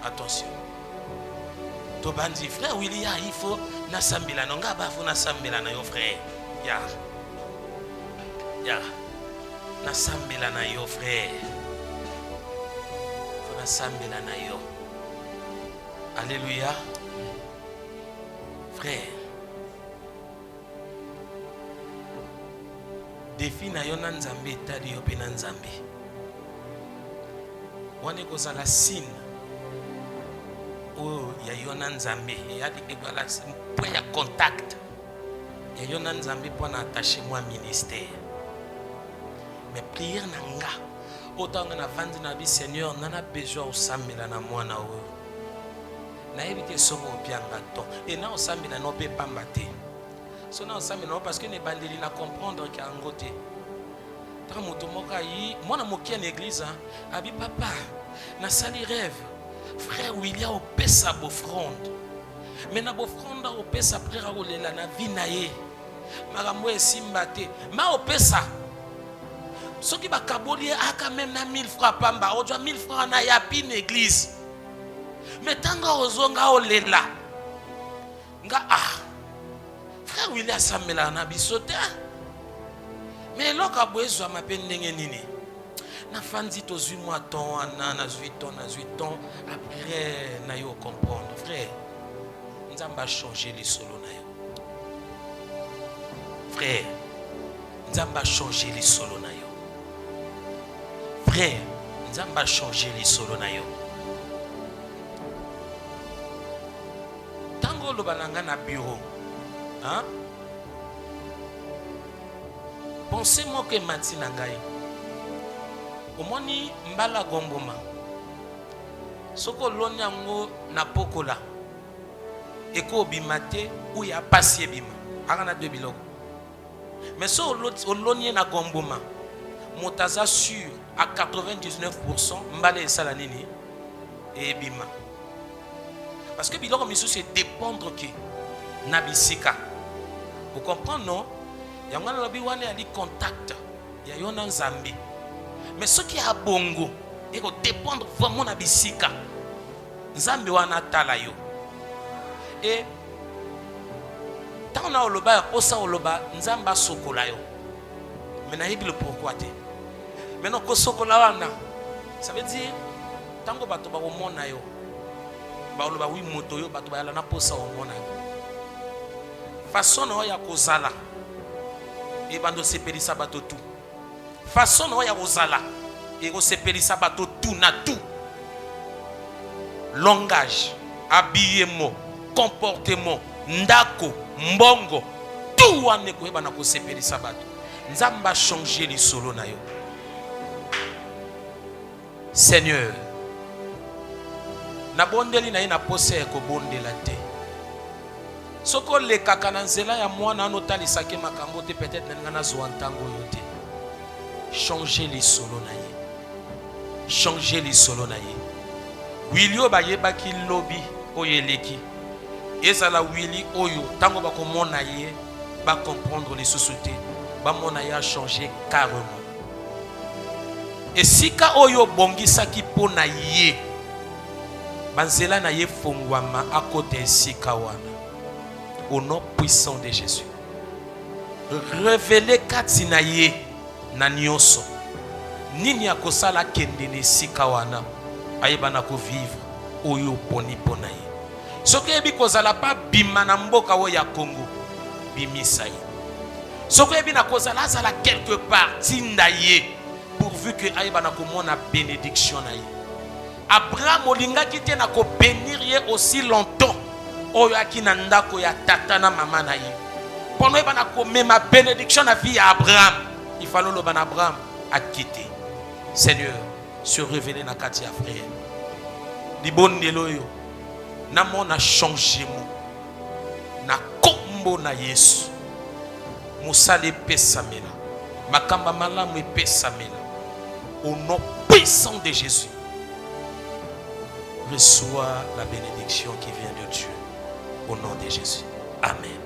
Attention. Tobandi frère William, il faut nasambila nonga ba faut nasambila na yo frère. Ya. Nasambila na yo frère. Faut sambela na yo. Alléluia. Frère, défi na yo na nzambe etali yo pe na nzambe. Wane kozala signe o ya yo na nzambe ya ekala point ya contact ya yo na nzambe pour na attacher moi ministère. Mais prière na nga autant na vandi na bi Seigneur nana besoin osambela na mwana o na éviter soko opianga to et na osambela no pe pamba te. So na osambela no parce que ne bandeli na comprendre que angote. Tant moto moka yi mwana mokia na église abi papa na sali rêve frère William opesa bofronde. Mais na bofronde opesa frère olela na vie na ye. Makambo esimba te. Ma opesa ce qui va kaboli a quand même na 1000 francs pamba, o 1000 francs na yapi na église. Mais tanga ozonga olela. Nga frère William Samela na bisote. Mais loka boezwa mape ndenge nini. Na fandi to zui moi ton na zui ton après na yo comprendre frère. Nzamba changer les solo na yo. Frère, Nzamba changer les solo na yo. Frère, Nzamba changer les solo na yo. Tango lo bananga na bureau. Hein? Pensez-moi que matina ngai. Omoni mbala gomboma. Soko loni yango na pokola. Eko bimate ou ya pasie bima. Akana deux biloko. Mais si on l'a na gomboma, motaza sûr à 99% mbale esala nini et bima. Parce que biloko misu c'est dépendre que na bisika. Vous comprenez non? Yangana lobi wane ali contact ya yona nzambe. Mais ce qui a bongo et ko dépendre vraiment na bisika. Nzambe wana tala yo. Et tant na oloba posa oloba nzamba sokola yo. Mais na yebi le pourquoi te. Maintenant ko sokola wana ça veut dire tango bato ba omona yo. Ba oloba wi moto yo bato ba yala na posa omona yo. Façon no ya kozala et bando sepelisa bato tout. Façon no ya kozala et ko sepelisa bato tout na tout. Langage, habillement, comportement, ndako, mbongo, tout wane ko eba na ko sepelisa bato. Nzamba changer les solo na yo. Seigneur, na bondeli na ina pose ko bondela te. Soko le kakana nzela ya mwana anotalisaki makambo te peut-être nanga zo ntango yo te. Changer les solo na ye. Changer les solo na ye. Wilio ba yebaki lobi oyeleki. Ezala Willy oyo tango ba komona ye ba comprendre les sociétés. Ba mona ya changer carrément. Et sika oyo bongisaki pona ye. Banzela na ye fongwama à côté sika wana. Au nom puissant de Jésus. Révélez katina ye na nyonso. Nini akosala kendene sika wana. Ayebana ko vivre oyo poni pona ye. Soki ebi kozala pa bima na mboka wo ya Congo. Bimisa ye. Soki ebi na kozala azala quelque part tinda ye. Pourvu que ayebana ko mona bénédiction na ye. Abraham olingaki te na ko bénir ye aussi longtemps. Oyo akina ndako ya tata na mama na ye. Pendant ebana ko mema bénédiction na vie ya Abraham. Il fallait le ban Abraham a quitté. Seigneur, se révéler na katia frère. Di bondelo yo. Na mona changé mo. Na kombo na Yesu. Musale pesamela. Makamba malamu pesamela. Au nom puissant de Jésus. Reçois la bénédiction qui vient de Dieu. Au nom de Jésus. Amen.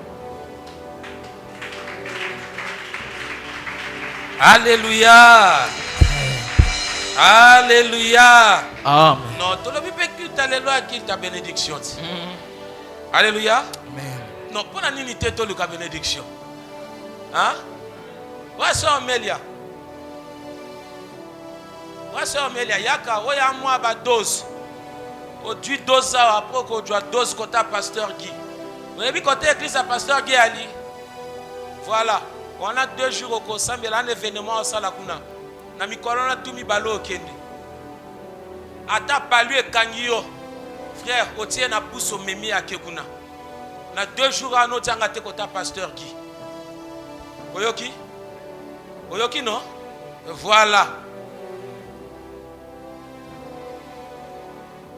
Alléluia. Alléluia. Amen. Non, tu l'as vu que alléluia qui ta bénédiction. Alléluia. Amen. Non, pour la unité de la bénédiction. Hein? Ouais, c'est Amélia. Frère Melia, yaka oya moi ba dose. Au du dose après qu'on doit dose côté pasteur Guy. Vous avez vu côté église à pasteur Guy Ali. Voilà. On a 2 jours au Kosa, mais là un événement au Salakuna. Na mikolo na tumi balo okende. Ata palu e kangio. Frère, otie na pousse au memi à Kekuna. Na 2 jours à notre angate côté pasteur Guy. Oyoki? Oyoki non? Voilà.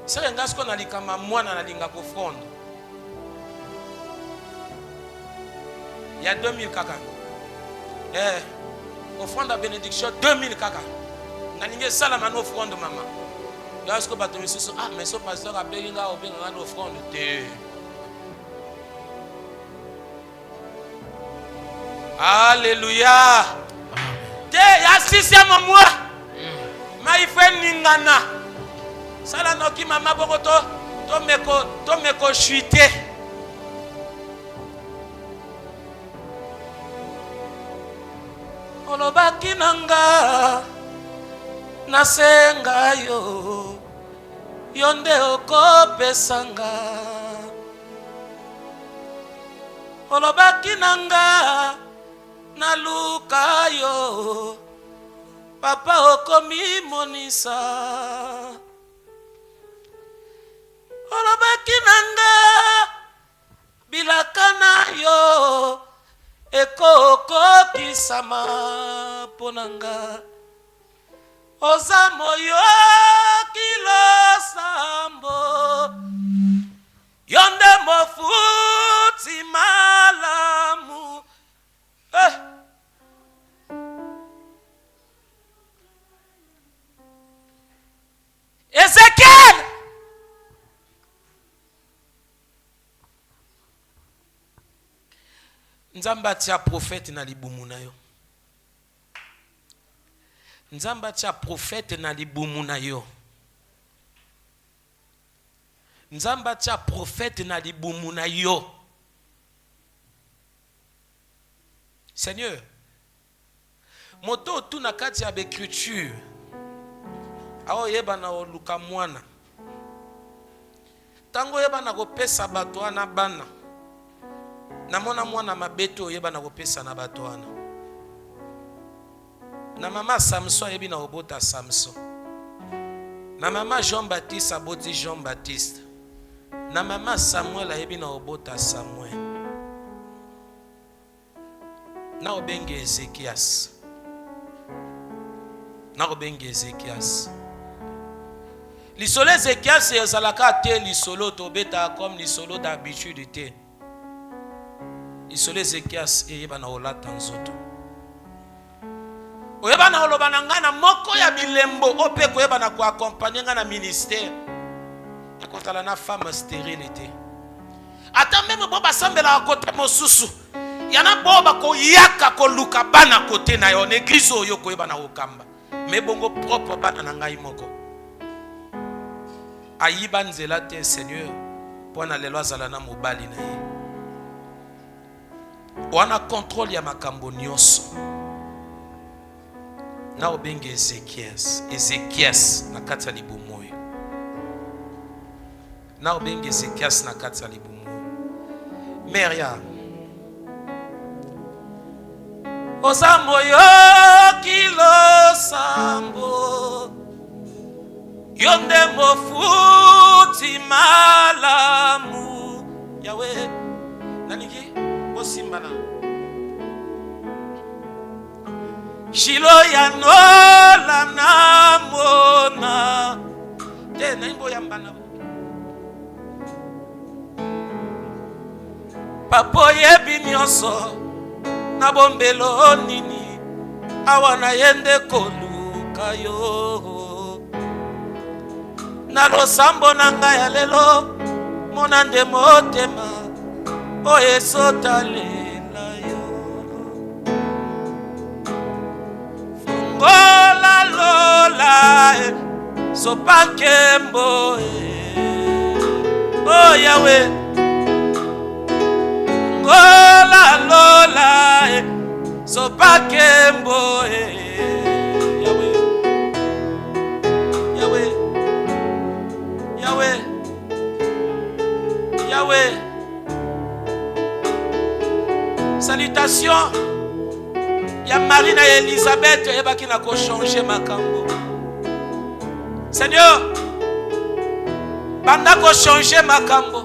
C'est un gars qu'on a dit comme moi dans la ligne offrande. Il y a 2000 kaka. Offrande à bénédiction 2000 kaka. Na ligne ça man offrande maman. Là est-ce que bateau monsieur ah mais ce pasteur a payé nga obé nga offrande te. Alléluia. Te ya 6e mois. Ma ife ningana. Sala noki mama bokoto to meko chuité. Olobaki nanga nasenga yo yonde okopesanga. Olobaki nanga naluka yo papa okomi monisa. Olobaki nanga bilakana yo eko kisama ponanga ozamo yo kilo sambo yonde mofuti malamu Ezekiel Nzamba tia prophète na libumu na yo. Nzamba tia prophète na libumu na yo. Nzamba tia prophète na libumu na yo. Seigneur, moto tu na kati ya écriture. Awo yeba na oluka mwana. Tango yeba na kopesa bato wana bana. Na mona mwana mabeto yeba na kopesa na bato wana. Na mama Samson yebi na obota Samson. Na mama Jean-Baptiste aboti Jean-Baptiste. Na mama Samuel yebi na obota Samuel. Na obenge Ezekias. Na obenge Ezekias. Lisolo Ezekias ezalaka te lisolo tobeta comme lisolo d'habitude te. Lisolo Ezekias eyeba na olata nzoto. Oyeba na oloba na ngana moko ya bilembo ope koyeba na ko accompagner ngana ministère. Ekotala na femme stérile te. Ata même bo basambela kote mosusu. Yana bo ba ko yaka ko luka bana kote na yo église oyo koyeba na okamba. Me bongo propre bana na ngai moko. Ayiba nzela te Seigneur pona lelo azala na mobali na ye. Wana contrôle ya makambo nyonso. Na obenge Ezekias na kati ya libumu oyo. Na obenge Ezekias na kati ya libumu oyo. Meria Ozambo yo kilo sambo yonde mofuti malamu Yahweh nalingi osimbana Shilo ya nola namona te na imbo yambana papo yebi nyonso na bombelo nini awana yende koluka yo na losambo nanga ya lelo monande motema o esotalela yo fungola lola sopakembo o Yahweh fungola lola sopakembo Yahweh Yahweh. Salutations. Ya Marie na Elisabeth ebaki na ko changer makambo. Seigneur, banda ko changer makambo.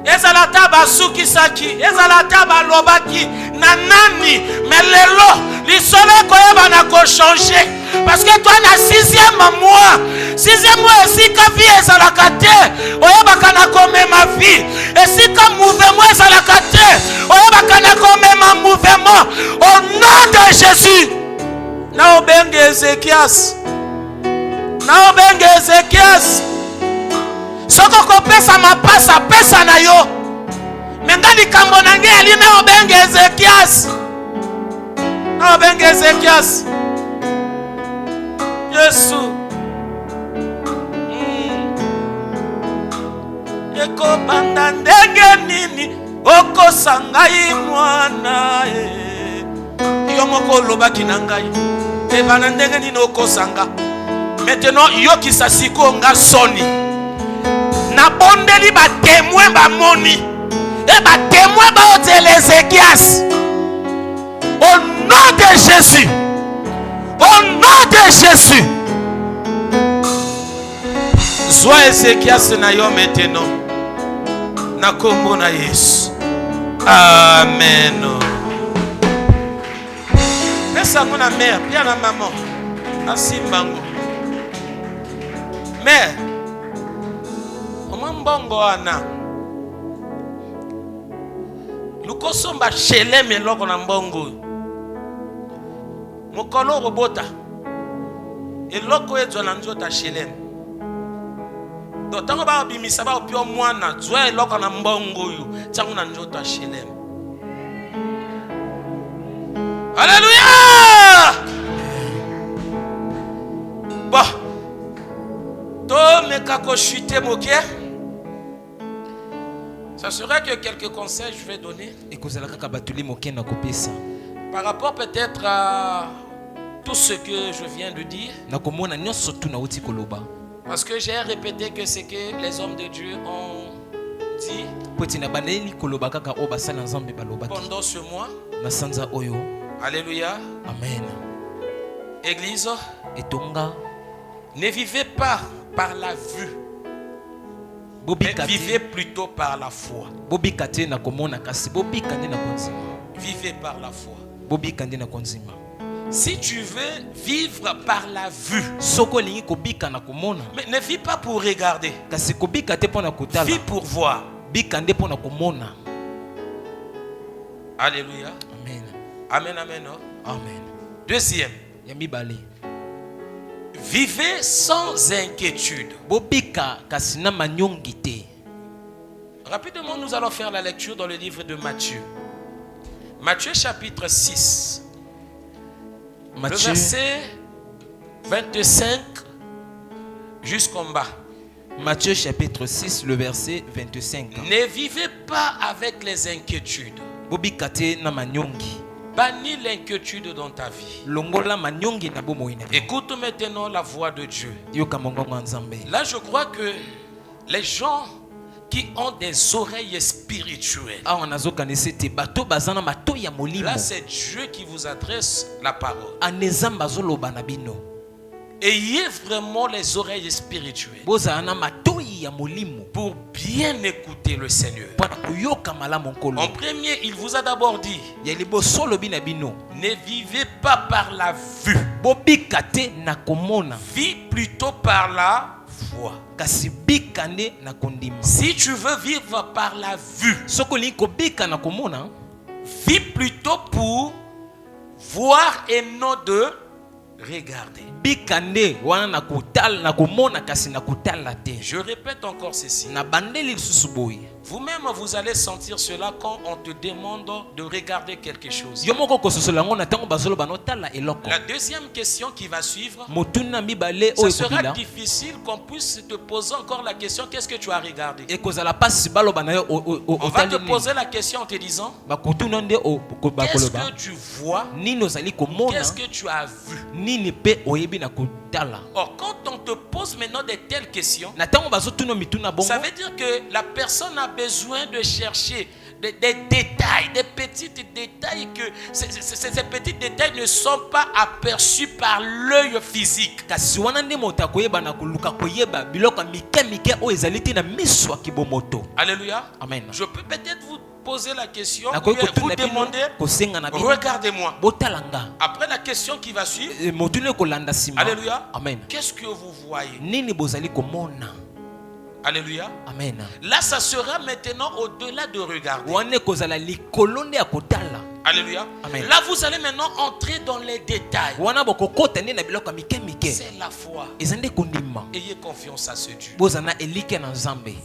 Ezalata basuki saki, ezalata balobaki na nani, mais lelo lisolo ko yeba na ko changer parce que toi na 6e mois, 6e mois esika vie ezalaka te, oyebaka na komema vie, esika mouvement ezalaka te, oyebaka na komema mouvement au nom de Jésus. Na obenge Ezekias, na obenge Ezekias. Soko kopesa mapasa pesa na yo. Menga likambo na nge ali na obenge Ezekias. Na obenge Ezekias. Yesu. Eko banda ndenge nini oko sangai mwana yo moko lobaki na ngai. E banda ndenge nini oko sanga. Maintenant yo kisasiko nga soni. Na bondeli ba témoin ba moni et ba témoin ba hôtel Ézéchias au nom de Jésus, au nom de Jésus. Sois Ézéchias na yo maintenant na kombo na Yesu. Amen. Pesa ngona mère bien na maman asimbango mère mbongo ana lukosomba shele meloko na mbongo mokolo robota eloko ezo na nzota shele do tango ba bimisa ba opio mwana zwa eloko na mbongo yo tango na nzota shele. Alléluia. Bon to mekako chuter moke. Ça serait que quelques conseils je vais donner par rapport peut-être à tout ce que je viens de dire. Parce que j'ai répété que c'est que les hommes de Dieu ont dit pendant ce mois. Alléluia. Amen. Église, ne vivez pas par la vue. Mais vivez plutôt par la foi. Vivez par la foi. Si tu veux vivre par la vue, mais ne vis pas pour regarder. Vis pour voir. Alléluia. Amen. Amen, amen. Amen. Deuxième. Vivez sans inquiétude. Rapidement, nous allons faire la lecture dans le livre de Matthieu. Matthieu chapitre 6. Le verset 25 jusqu'en bas. Matthieu chapitre 6, le verset 25. Ne vivez pas avec les inquiétudes. Bannis l'inquiétude dans ta vie. Écoute maintenant la voix de Dieu. Là, je crois que les gens qui ont des oreilles spirituelles, là, c'est Dieu qui vous adresse la parole. Ayez vraiment les oreilles spirituelles pour bien écouter le Seigneur. En premier, il vous a d'abord dit: ne vivez pas par la vue, vis plutôt par la foi. Si tu veux vivre par la vue, vis plutôt pour voir et non de regarder. Je répète encore ceci. Vous-même, vous allez sentir cela quand on te demande de regarder quelque chose. La deuxième question qui va suivre, ce sera difficile qu'on puisse te poser encore la question: qu'est-ce que tu as regardé? On va te poser la question en te disant: qu'est-ce que tu vois? Qu'est-ce que tu as vu? Or, quand on te pose maintenant de telles questions, ça veut dire que la personne a besoin de chercher des détails, des petits détails, que ces petits détails ne sont pas aperçus par l'œil physique. Alléluia. Amen. Je peux peut-être vous poser la question, vous demander, regardez-moi. Après la question qui va suivre, alléluia, amen. Qu'est-ce que vous voyez? Alléluia. Amen. Là, ça sera maintenant au-delà de regarder. Alléluia. Amen. Là, vous allez maintenant entrer dans les détails. C'est la foi. Ayez confiance à ce Dieu.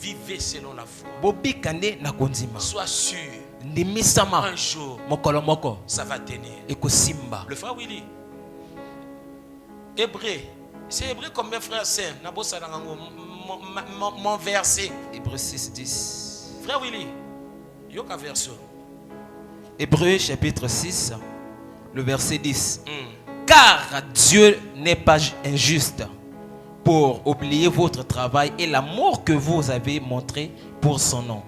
Vivez selon la foi. Sois sûr. Un jour, ça va tenir. Le frère Willy. Hébreu. C'est Hébreu combien, frère Saint? Mon verset. Hébreu 6, 10. Frère Willy. Yoka verset. Hébreu chapitre 6, le verset 10. Car Dieu n'est pas injuste pour oublier votre travail et l'amour que vous avez montré pour son nom,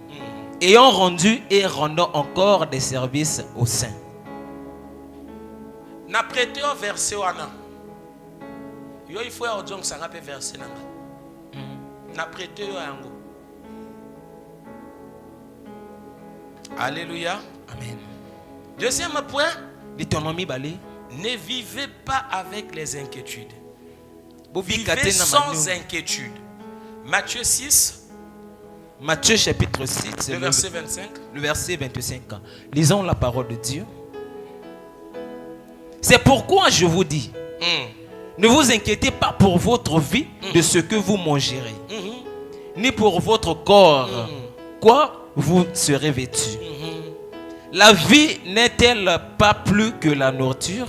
ayant rendu et rendant encore des services aux saints. Na prêté au verset wana. Yo il faut audion ça ngape verset nanga. Na prêté au yango. Alléluia. Amen. Deuxième point, ne vivez pas avec les inquiétudes. Vivez sans inquiétude. Matthieu 6. Matthieu chapitre 6, le verset 25. Le verset 25. Lisons la parole de Dieu. C'est pourquoi je vous dis, ne vous inquiétez pas pour votre vie de ce que vous mangerez, ni pour votre corps, quoi vous serez vêtus. La vie n'est-elle pas plus que la nourriture,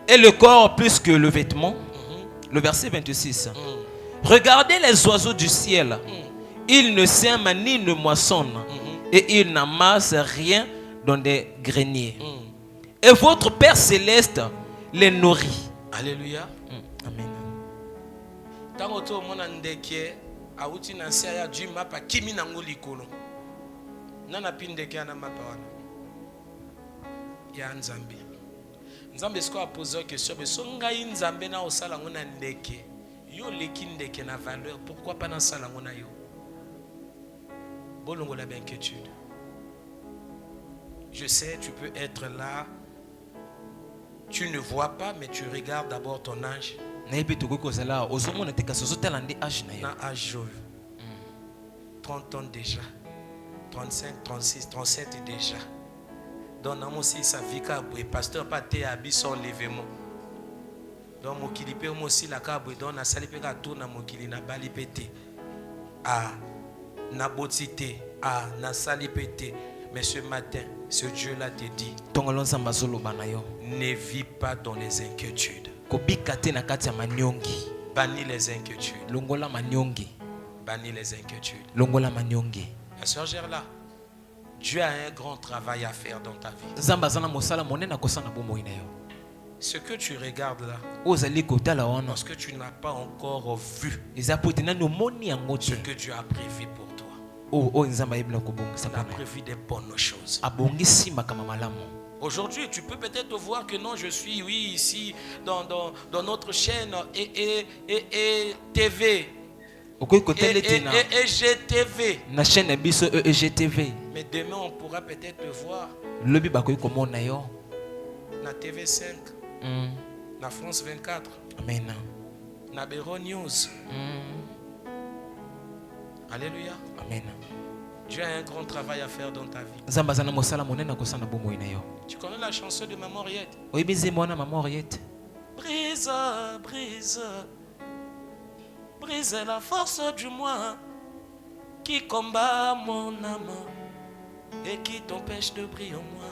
et le corps plus que le vêtement? Le verset 26. Regardez les oiseaux du ciel. Ils ne sèment ni ne moissonnent, et ils n'amassent rien dans des greniers. Et votre Père céleste les nourrit. Alléluia. Amen. Tango to mona ndeke auti na sia ya jima pa kimi nango likolo. Nana pindeke na mapa wana. Ya Nzambe. Nzambe sko a posé une question, mais so ngai Nzambe na osala ngona ndeke. Yo leki ndeke na valeur, pourquoi pas na sala ngona yo? Bolongo la inquiétude. Je sais, tu peux être là. Tu ne vois pas, mais tu regardes d'abord ton âge. Na âge 30 ans déjà. 35, 36, 37 déjà. Donc, on aussi sa vie kaboué. Pasteur pas te habillé son lèvement. Donc, mon kilipe aussi la kaboué. Donc, na salipe ka tourne na mon kili na bali pété. Ah, na botité. Ah, na salipété. Mais ce matin, ce Dieu-là te dit, ne vis pas dans les inquiétudes. Bannis les inquiétudes. Bannis les inquiétudes. La sœur Gerla, Dieu a un grand travail à faire dans ta vie. Ce que tu regardes là, parce que tu n'as pas encore vu ce que Dieu a prévu pour toi. Il a prévu des bonnes choses. Aujourd'hui, tu peux peut-être voir que non, je suis, oui, ici, dans notre chaîne et TV. Et GTV. Mais demain, on pourra peut-être te voir. Na TV5. Na France 24. Amen. Na Béro News. Alléluia. Amen. Dieu a un grand travail à faire dans ta vie. Tu connais la chanson de Maman Henriette? Oui, Maman Henriette. Brise, brise, brise la force du moi qui combat mon âme et qui t'empêche de briller en moi.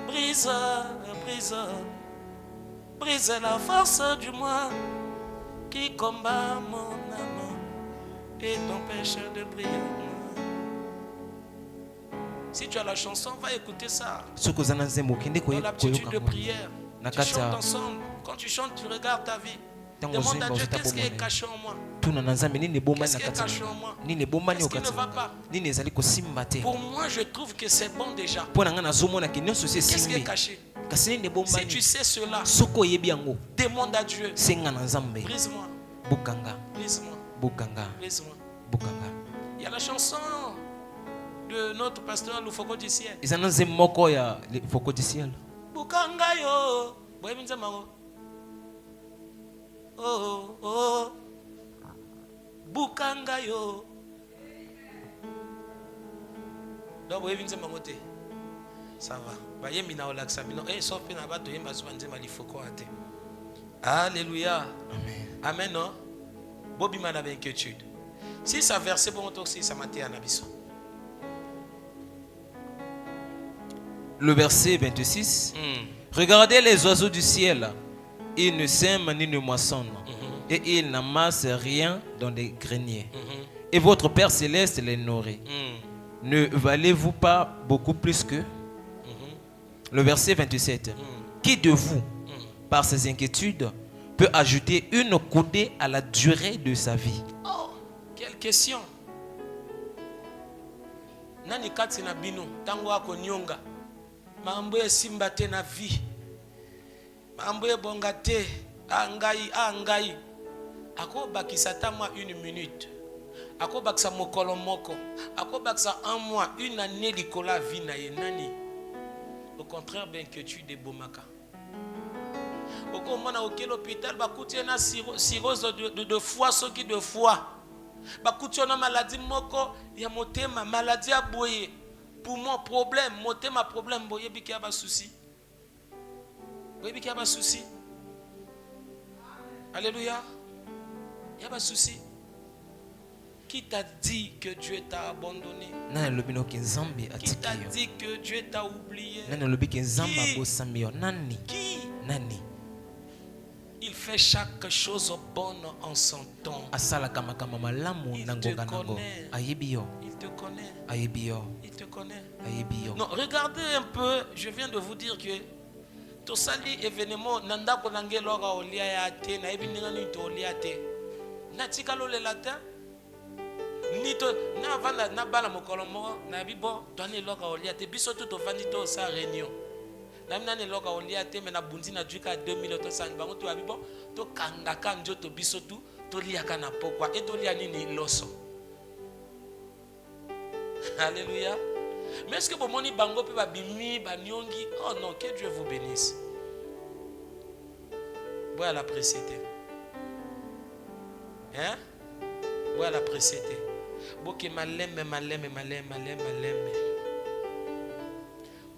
Brise, brise, brise la force du moi qui combat mon âme et t'empêche de briller en moi. Si tu as la chanson, va écouter ça. Dans l'aptitude de prière. Tu chantes ensemble. Quand tu chantes, tu regardes ta vie. Demande à Dieu qu'est-ce qui est caché en moi. Qu'est-ce qui est caché en moi. Qu'est-ce qui ne va pas. Pour moi, je trouve que c'est bon déjà. Qu'est-ce qui est caché. Si tu sais cela, demande à Dieu. Brise-moi. Brise-moi. Brise-moi. Il y a la chanson de notre pasteur Lufoko du ciel. Bukanga yo. Oh, oh. Bukanga yo. Donc, vous avez ça va. Alléluia. Amen. Non? Bobi m'a avec inquiétude. Si ça verse bon aussi, ça m'a été un abysso. Le verset 26. Regardez les oiseaux du ciel. Ils ne sèment ni ne moissonnent. Et ils n'amassent rien dans les greniers. Et votre Père céleste les nourrit. Ne valez-vous pas beaucoup plus qu'eux? Le verset 27. Qui de vous, par ses inquiétudes, peut ajouter une coudée à la durée de sa vie? Oh, quelle question. Nani kati na bino tango akonyonga mambo esimba te na vie mambo ebonga te angai akobakisa ta mwa 1 minute akobakisa mokolo moko akobakisa 1 mois 1 année likola vie na ye nani. Au contraire, bien que tu débomaka. Au contraire, au l'hôpital, bakuti na cirrhose de foie, ce qui de foie. Bakuti na maladie moko, ya motema, maladie à boyer. Poumon problème, motema problème, boyer biki aba souci. Boyer biki aba souci. Alléluia. Yaba souci. Qui t'a dit que Dieu t'a abandonné? Qui t'a dit que Dieu t'a oublié? Qui? Il fait chaque chose bonne en son temps. Il te connaît. Il te connaît. Il te connaît. Non, regardez un peu. Je viens de vous dire que tout ça li événement nanda konange lora olia ya te na ebininga ni to olia te. Na tikalo le latin. Nito na vanda na bala mokolo mo na bibo toni loka olia te biso tout to vandi to sa réunion na mina ne loka olia te me na bundi na juka 2000 to san bango to bibo to kanga kan to biso tout to liaka na pokwa et to lia nini loso. Alléluia. Mais est-ce que pour moni bango pe ba bimi ba nyongi? Oh non, que Dieu vous bénisse. Bois la précédé. Hein? Bois la précédé. Boke maleme.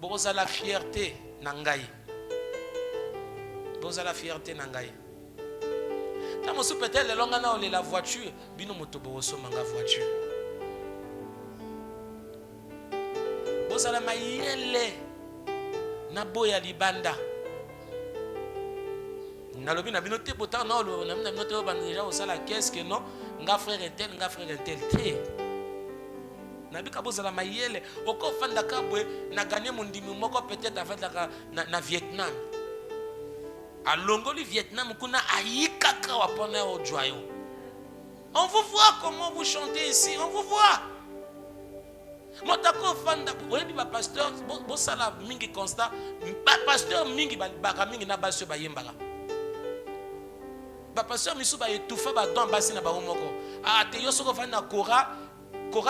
Boza la fierté nangai. Boza la fierté nangai. Tamo sou peut-être le longa na la voiture, bino moto boso manga voiture. Boza la mayele na boya libanda. Na lobi na bino te botan na lo na bino te banda déjà au sala qu'est-ce que non? Nga frère intel te nabika bozala mayele oko fanda kabwe na gagner mon ndimi moko peut-être afanda na Vietnam alongoli Vietnam kuna ayikaka wapona ojoyo. On vous voit comment vous chantez ici, on vous voit. Motako fanda oyebi ba pasteur bo sala mingi constant ba pasteur mingi ba mingi na baso ba yembaka. Ba pasteur misu ba etufa ba don basi na ba moko. Ah te yo soko fanda kora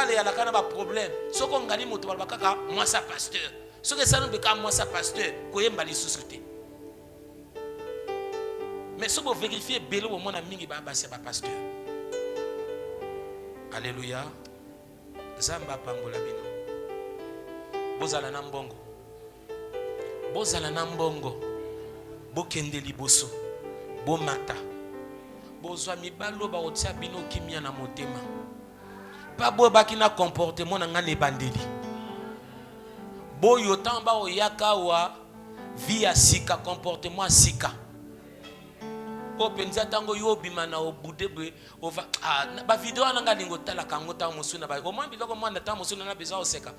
le yala kana ba problème. Soko ngani moto ba kaka moi sa pasteur. Soko ça nous beka moi sa pasteur ko yemba li société. Mais soko vérifier belo mo na mingi ba basi ba pasteur. Alléluia. Zamba pambola bino. Bozala na mbongo. Bozala na mbongo. Bokende liboso. Bomata. Bozwa mibalo ba otia bino kimia na motema. Pa bo bakina comportement na ngane bandeli. Boyo tamba oyaka wa via sika comportement sika. Openza tango yo bima na obudebe ova ba video ananga lingo tala kango ta musuna ba o mwambi loko mwanda ta musuna na besoin oseka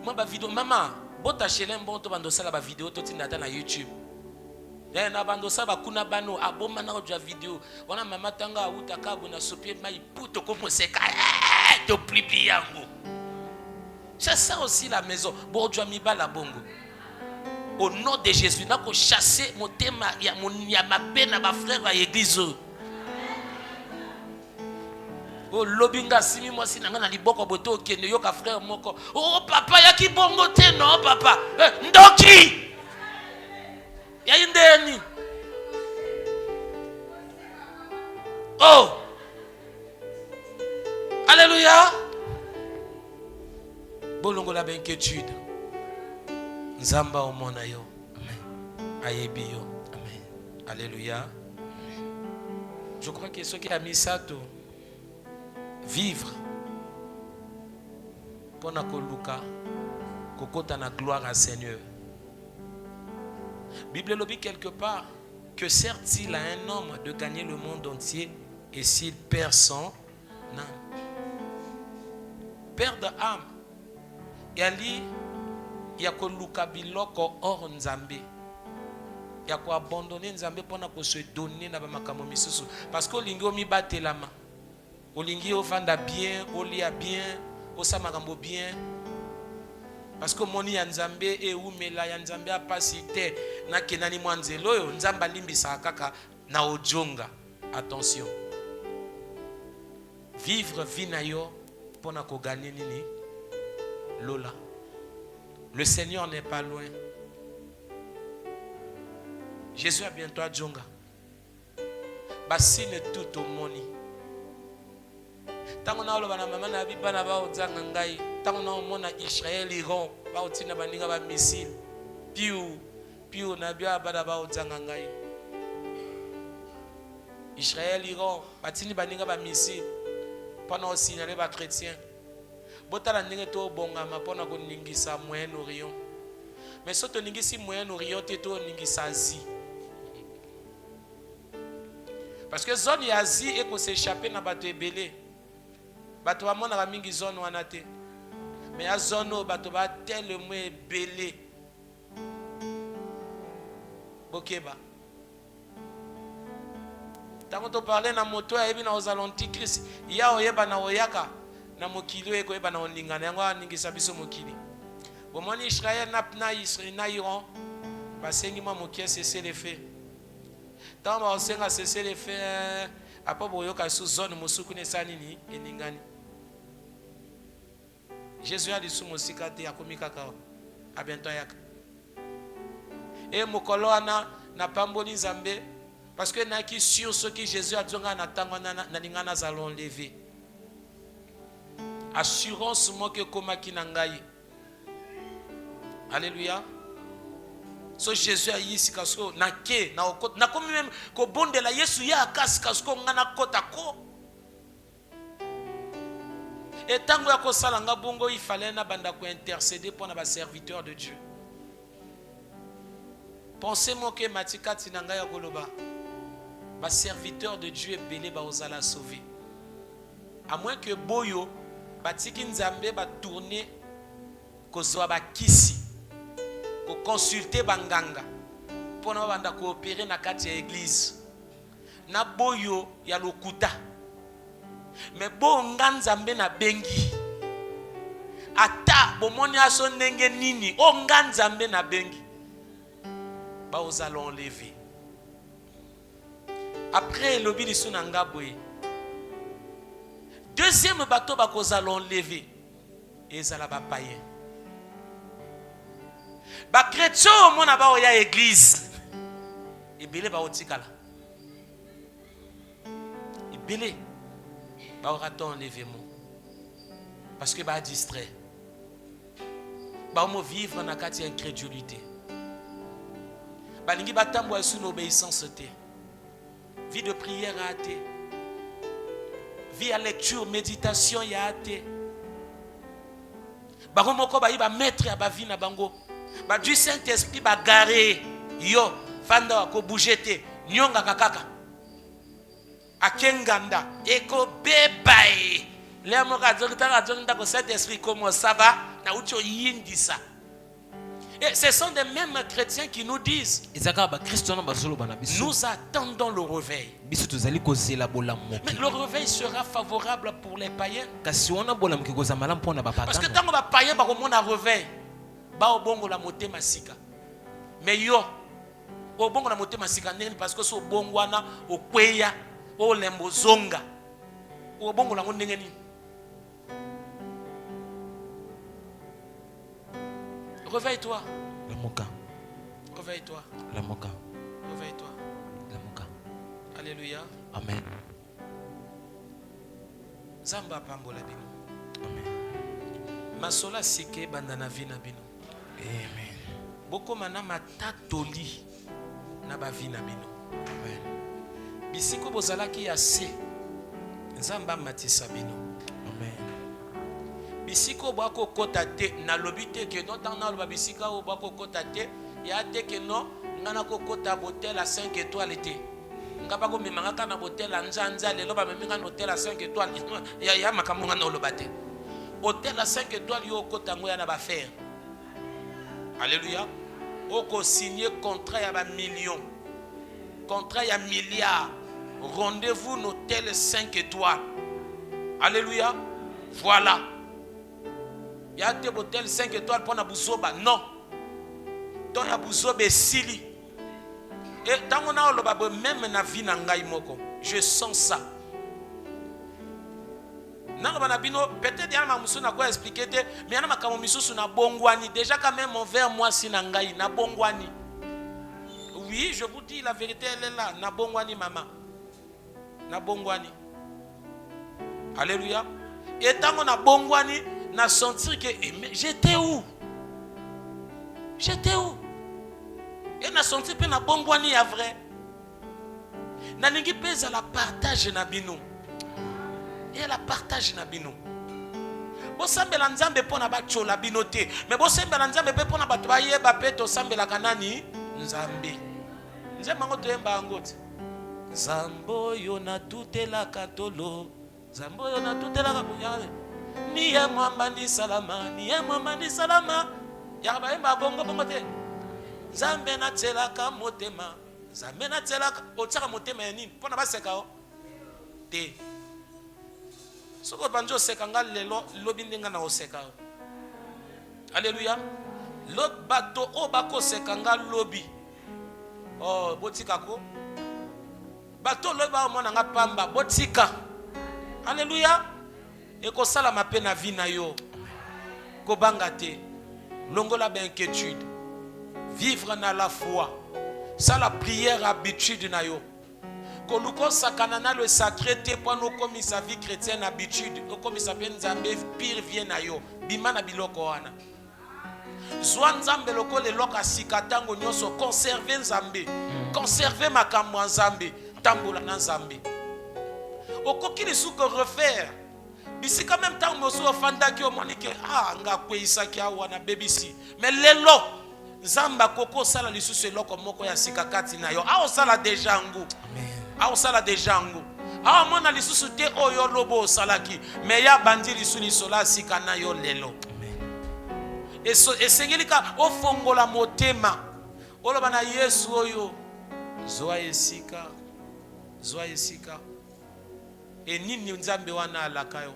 mwa ba video mama bota chelem bon to bando sala ba video to tinda ta na YouTube na bando sa bakuna bano aboma na audio vidéo wana mama tanga uta kabo na sopie mai puto comme seka to plipi yango. C'est ça aussi la maison. Bon Dieu mi ba la bongo. Au nom de Jésus, n'a ko chasser mon thème ya ma peine na ba frère à l'église. Oh lobinga simi moi si nanga na liboko boto okende yoka frère moko. Oh papa ya ki bongo te non papa. Ndoki. Ya indeni. Oh. Alléluia. Bolongo la inquiétude. Nzamba omona yo. Amen. Ayebi yo. Amen. Alléluia. Je crois que ce qui a mis ça tout vivre pour na koluka kokota na gloire à Seigneur. Bible lobby quelque part que certes il a un homme de gagner le monde entier et s'il perd son âme. Perdre âme. Yali ya koluka biloko hors nzambe. Ya ko abandonner nzambe pona ko se donner na ba makambo misusu parce que olingi omi batelama. Olingi ofanda bien, olia bien, osamakambo bien. Parce que moni ya nzambe e umela ya nzambe a pasite na kenani mwanzelo yo nzamba limbisa kaka na ojonga. Attention. Vivre vina yo pona ko gagner nini lola. Le Seigneur n'est pas loin. Jésus a bientôt à Djonga. Basine tout au moni. Tango na oloba na mama na biba na ba ozanga ngai. Tango na omona Israël Iran ba otina baninga ba missile. Piu na bia ba ba ozanga ngai. Israël Iran batini baninga ba missile. Pendant au signaler ba chrétien. Botala ndenge to bongama pona ko ningisa Moyen-Orient. Mais soto ningisi Moyen-Orient te to ningisa Asie. Parce que zone ya Asie et ko s'échapper na bato ebele. Bato ba mona mingi zone wana te. Mais ya zone o bato ba tellement ebele. Bokeba. Tango to parler na moto ya ebi na aux antichrist, ya oyeba na oyaka. Na mokili eko eba na oningana yango aningisa biso mokili. Bomoni Israël na Iran basengi mwa mokia cesser les faits. Tant ba osenga cesser les faits apa boyoka sous zone mosuku ne sanini eningani. Jésus a dit sous mosika te akomika ka a bientôt yaka. Et mokolo na pamboli nzambe parce que na ki sur ce que Jésus a zonga na tango na lingana za l'enlever. Assurance moi que koma kinangai. Alléluia. So Jésus a yisi kasko na ke na okot na komi même ko bonde la Yesu ya kas kasko ngana kota ko. Et tango ya ko sala nga bongo il fallait na banda ko intercéder pour na ba serviteur de Dieu. Pensez-moi que matika tinanga ya koloba ba serviteur de Dieu belé ba ozala sauver. À moins que boyo batiki nzambe ba tourner kozwa ba kisi ko consulter banganga pona banda coopérer na kati ya église na boyo ya lokuta mais bo nganzambe na bengi ata bomoni aso ndenge nini o nganzambe na bengi ba ozala enlever après lobi lisu na ngabwe. Deuxième bateau ba koza l'enlever. Et ça la ba païen. Ba chrétien mon aba oya église. Et belé ba otikala. Et belé ba oraton enlèvement. Parce que ba distrait. Ba mo vivre na kati incrédulité. Ba lingi ba tambo sous l'obéissance te. Vie de prière à te. Vie à lecture, méditation, il y a été. Baromoko ba iba maître ya ba vie na bango. Ba du Saint-Esprit ba garé. Yo, fanda ko bougete, nyonga kakaka. Akenganda, eko bebae. Le mo ka zokita ko Saint-Esprit comment ça va? Na ucho yindisa. Et ce sont des mêmes chrétiens qui nous disent, nous attendons le réveil. Mais le réveil sera favorable pour les païens. Parce que tant que les païens vont un réveil, la moté masika. Mais yo, au bon la moté masika parce que so bon wana au kweya au lembozonga. Au bon la ngeni. Réveille-toi. Réveille-toi. Réveille-toi. Alléluia. Amen. Zamba pambola bino. Amen. Masola sike bandana vina bino. Amen. Boko mana matatoli na ba vina bino. Amen. Bisiko bozalaki ya se. Nzamba matisa bino. Amen. Bisiko bako kota te na lobite ke non tant na lo bisika o bako kota te ya te ke non ngana ko kota hôtel à 5 étoiles te. Ngaba ko memanga na hôtel à nzanza lelo ba meminga na hôtel à 5 étoiles ya makamunga na lobate. Hôtel à 5 étoiles yo kota ngo ya na ba faire. Alléluia. Oko signer contrat ya ba millions. Contrat ya milliards. Rendez-vous dans hôtel 5 étoiles. Alléluia. Voilà. Il y a des hôtels 5 étoiles pour na buzoba. Non. Donc ya buzoba sili. Et dans mon âme, même na vie na ngai moko, je sens ça. Peut-être qu'il y a un monsieur qui a expliqué, mais il y a un monsieur na bongwani. Déjà quand même envers moi si na ngai na bongwani. Oui, je vous dis la vérité, elle est là. Na bongwani maman. Na bongwani. Alléluia. Et tant qu'on a bongwani, na sentir que j'étais où? J'étais où? Et na senti pe na bongwani ya vrai. Na ningi pesa la partage na bino. Et la partage na bino. Bo sambela nzambe pona ba chola bino te. Mais bo sambela nzambe pe pona ba toye ba pe to sambela kanani nzambe. Nzambe ngo toyemba ngoti. Zambo yo na tutela katolo. Zambo yo na tutela kabuyale. Ni ya mwamba ni salama, ni ya mwamba ni salama. Ya ba yemba bongo bongo te. Zambe na tselaka motema. Zambe na tselaka otsaka motema ya nini? Pona baseka o. Te. Soko banjo seka nga lelo lobi ndinga na oseka o. Alléluia. L'autre bateau o bako seka nga lobi. Oh, botika ko. Bateau lobi ba mona nga pamba botika. Alléluia. Eko sala mape na vie na yo. Ko banga te. Longola ba inquiétude. Vivre dans la foi. Ça la prière habitude na yo. Koluko sakanana le sacré te pour nous comme sa vie chrétienne habitude. Comme ça peut nzambe pire vient na yo. Bimana biloko wana. Zwa nzambe loko le loka sikatango nyoso conserver nzambe. Conserver makambo nzambe. Tambola na nzambe. Okoki li suko refaire. Bisi quand même temps moso fanda ki o monike nga kweisa ki awana bebisi. Mais lelo Zamba koko sala lisusu eloko moko ya sikakati na yo. Ao sala deja ngu. Amen. Ao sala deja ngu. Ao mona lisusu te oyo lobo salaki. Me ya bandi lisu ni sola sika na yo lelo. Amen. Esengelika ofongola motema. Oloba na Yesu oyo. Zoa esika. Zoa esika. E nini nzambe wana alaka yo.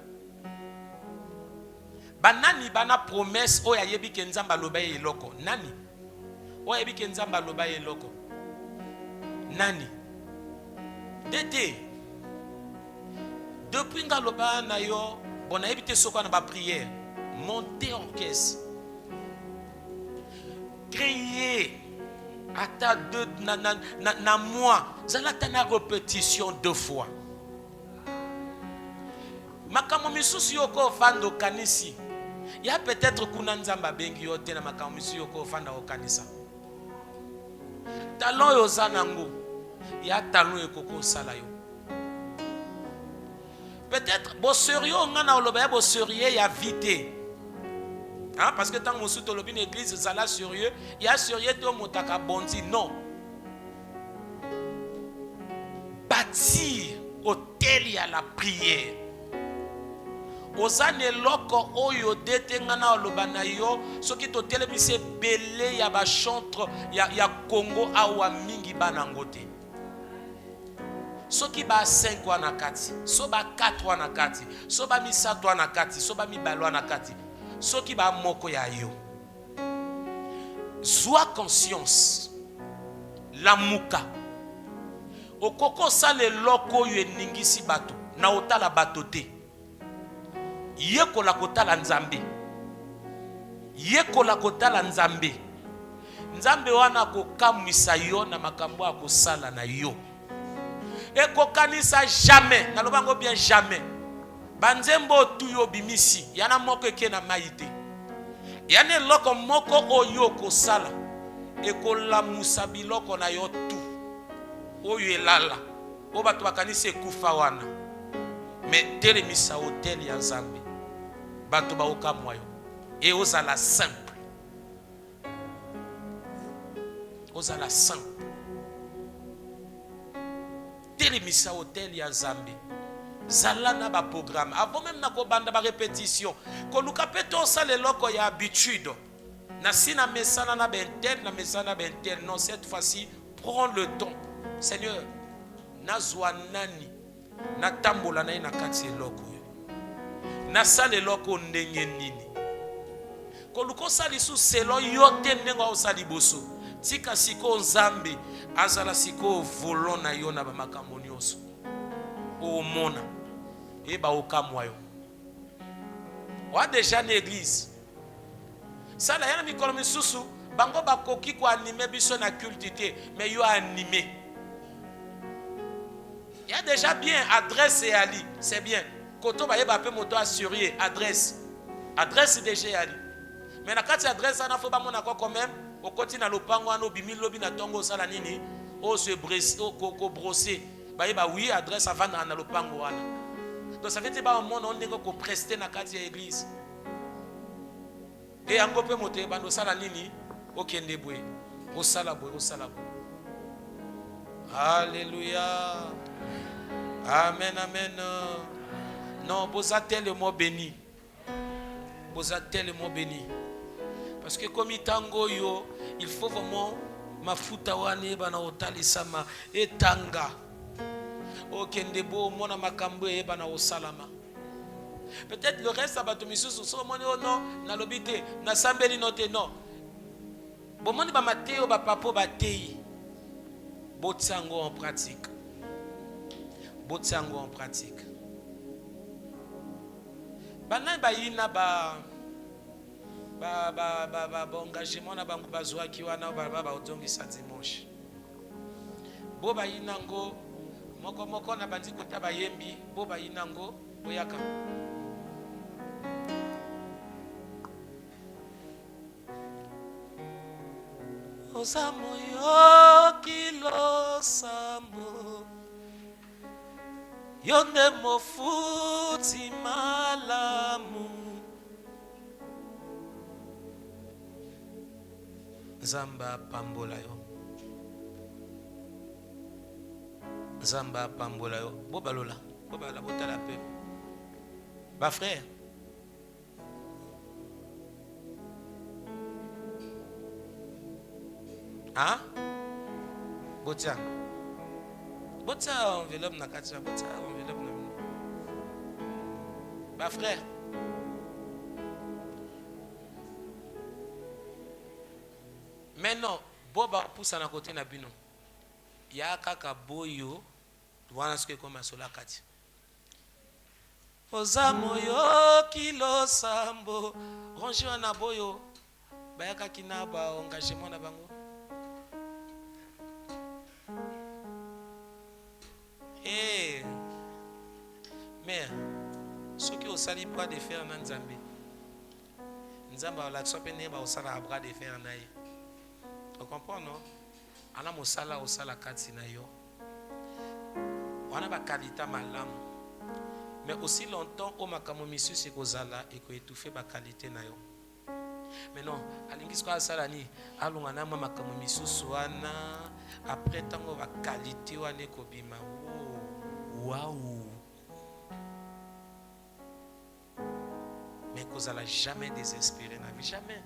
Banani bana promesse oya yebi ke nzamba loba ye eloko. Nani? Oya yebi ke nzamba loba ye eloko. Nani? Dede. Depuis nga loba na yo, bon na yebi te soko na ba prière. Monter orchestre. Crier. Ata deux na moi. Zalata na répétition 2 fois. Makamo misusu yoko fando kanisi. Ya peut-être kuna nzamba bengi yote na makamo misusu yoko fanda okanisa. Talon yo zanango. Ya talon ekoko sala yo. Peut-être bo sérieux ngana oloba bo sérieux ya vite. Hein, parce que tant que mosuto lobi une église zala sérieux, ya sérieux to motaka bondi non. Bâtir hôtel à la prière. ozane loko oyo detengana olobana yo soki to telemise belé ya ba chantre ya Congo awa mingi banango te. Soki ba 5 wana kati, so ba 4 wana kati, so ba mi 7 wana kati, so ba mi balo wana kati. Soki ba moko ya yo. Sois conscience. La muka. Okoko sa le loko yo ningisi bato. Na otala bato te. Yeko la kotala nzambe. Yeko la kotala nzambe. Nzambe wana kokamwisa yo na makambo akosala na yo. Eko kanisa jamais. Nalobango bien jamais. Banzembo tuyo bimisi. Yana moko eke na maite. Yane loko moko oyo kosala. Eko la musabiloko na yo tu. Oyo elala. Obato bakanise kufa wana. Mais telemisa hotel ya Nzambe. Bato ba okamwayo. Et ozala simple. Ozala simple. Telemisa hotel ya Nzambe. Zala na ba programme. Avant même na ko banda ba répétition. Ko luka peto sa le loko ya habitude. Na sina mesana na bentel na mesana bentel. Non, cette fois-ci, prends le temps. Seigneur, nazwa nani na tambola na ina kati eloko. Na sale loko ndenge nini. Ko luko sali su selo yote ndengo osali boso. Tika siko Nzambe azala siko volon na yo na ba makambo nyonso. O mona eba okamwayo. Wa déjà na église. Sala yana mikolo misusu bango bakoki ko animer biso na culte te mais yo animé. Il y a déjà bien adresse et ali, c'est bien. Koto ba yeba pe moto assurer adresse. Adresse déjà ali. Mais na kati adresse ana fo ba mona ko quand même au koti na lopango ano bimi lobi na tongo sala nini o se brosser ko brosser. Ba yeba oui adresse avant na lopango wana. Donc ça veut dire ba mona on ndeko ko prester na kati ya église. Et ango pe moto bando sala nini okende boye. O sala boye, o sala boye. Alléluia. Amen, amen. Non, vous êtes tellement béni. Vous êtes tellement béni. Parce que comme itango yo, il faut vraiment mafuta wane bana otali sama etanga. Okendebo mona makambo e bana osalama. Peut-être le reste abato misusu so moni oh non na lobité na sambeli note non. Bon moni ba mateo ba papo ba tei. Botsango en pratique. Botsango en pratique. Bana ba yina ba engagement na bango bazwa ki wana ba otongisa dimanche. Bo ba yina ngo moko na bandi kota ba yembi bo ba yina ngo boyaka. Osamo yo kilo samo yonde mofuti malamu Zamba pambola yo. Zamba pambola yo. Bobalola. Bobala botala pe. Ba frère. Hein? Botia. Botia enveloppe na katia. Botia enveloppe na. Ba frère. Maintenant, boba pousse na côté na bino. Ya kaka boyo. Wana ce que comme sola kati. Ozamo yo kilo sambo. Ronjo na boyo. Bayaka kinaba engagement na bango. Eh. Mais ceux qui ont sali bras de fer na Nzambe. Nzamba la tsopene ba osala bras de fer na ye. Tu comprends non? Ana mosala osala kati na yo. Wana ba qualité malamu. Mais aussi longtemps au makambo misu c'est kozala et ko étouffer ba qualité na yo. Mais non, alingis ko asala ni alunga na makambo misu wana après tango ba qualité wana ko bima. Waouh. Mais qu'on n'allait jamais désespérer dans la vie. Jamais.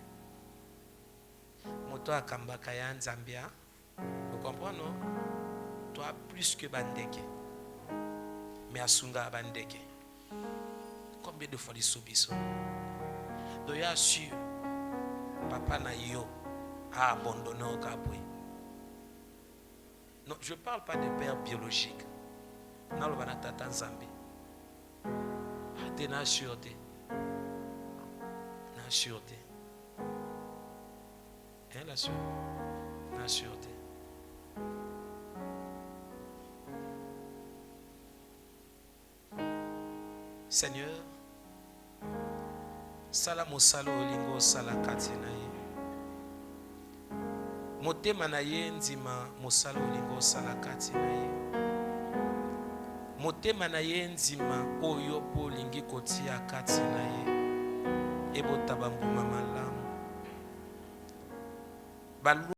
Moto a kambaka ya Zambia. Vous comprenez, non? Toi, plus que bandeke. Mais asunga bandeke. Combien de fois les sobiso? Donc, il assure, papa na yo a abandonné au Kaboué. Non, je ne parle pas de père biologique. Non, le va tata Zambie. T'es na sûreté. Na sûreté. Hein, la sûreté. Na sûreté. Seigneur, sala mosalo olingo sala kati na ye. Motema na ye nzima mosalo olingo sala kati na ye. Motema na ye nzima oyo po olingi kotia kati na ye. Ebota bambuma malamu.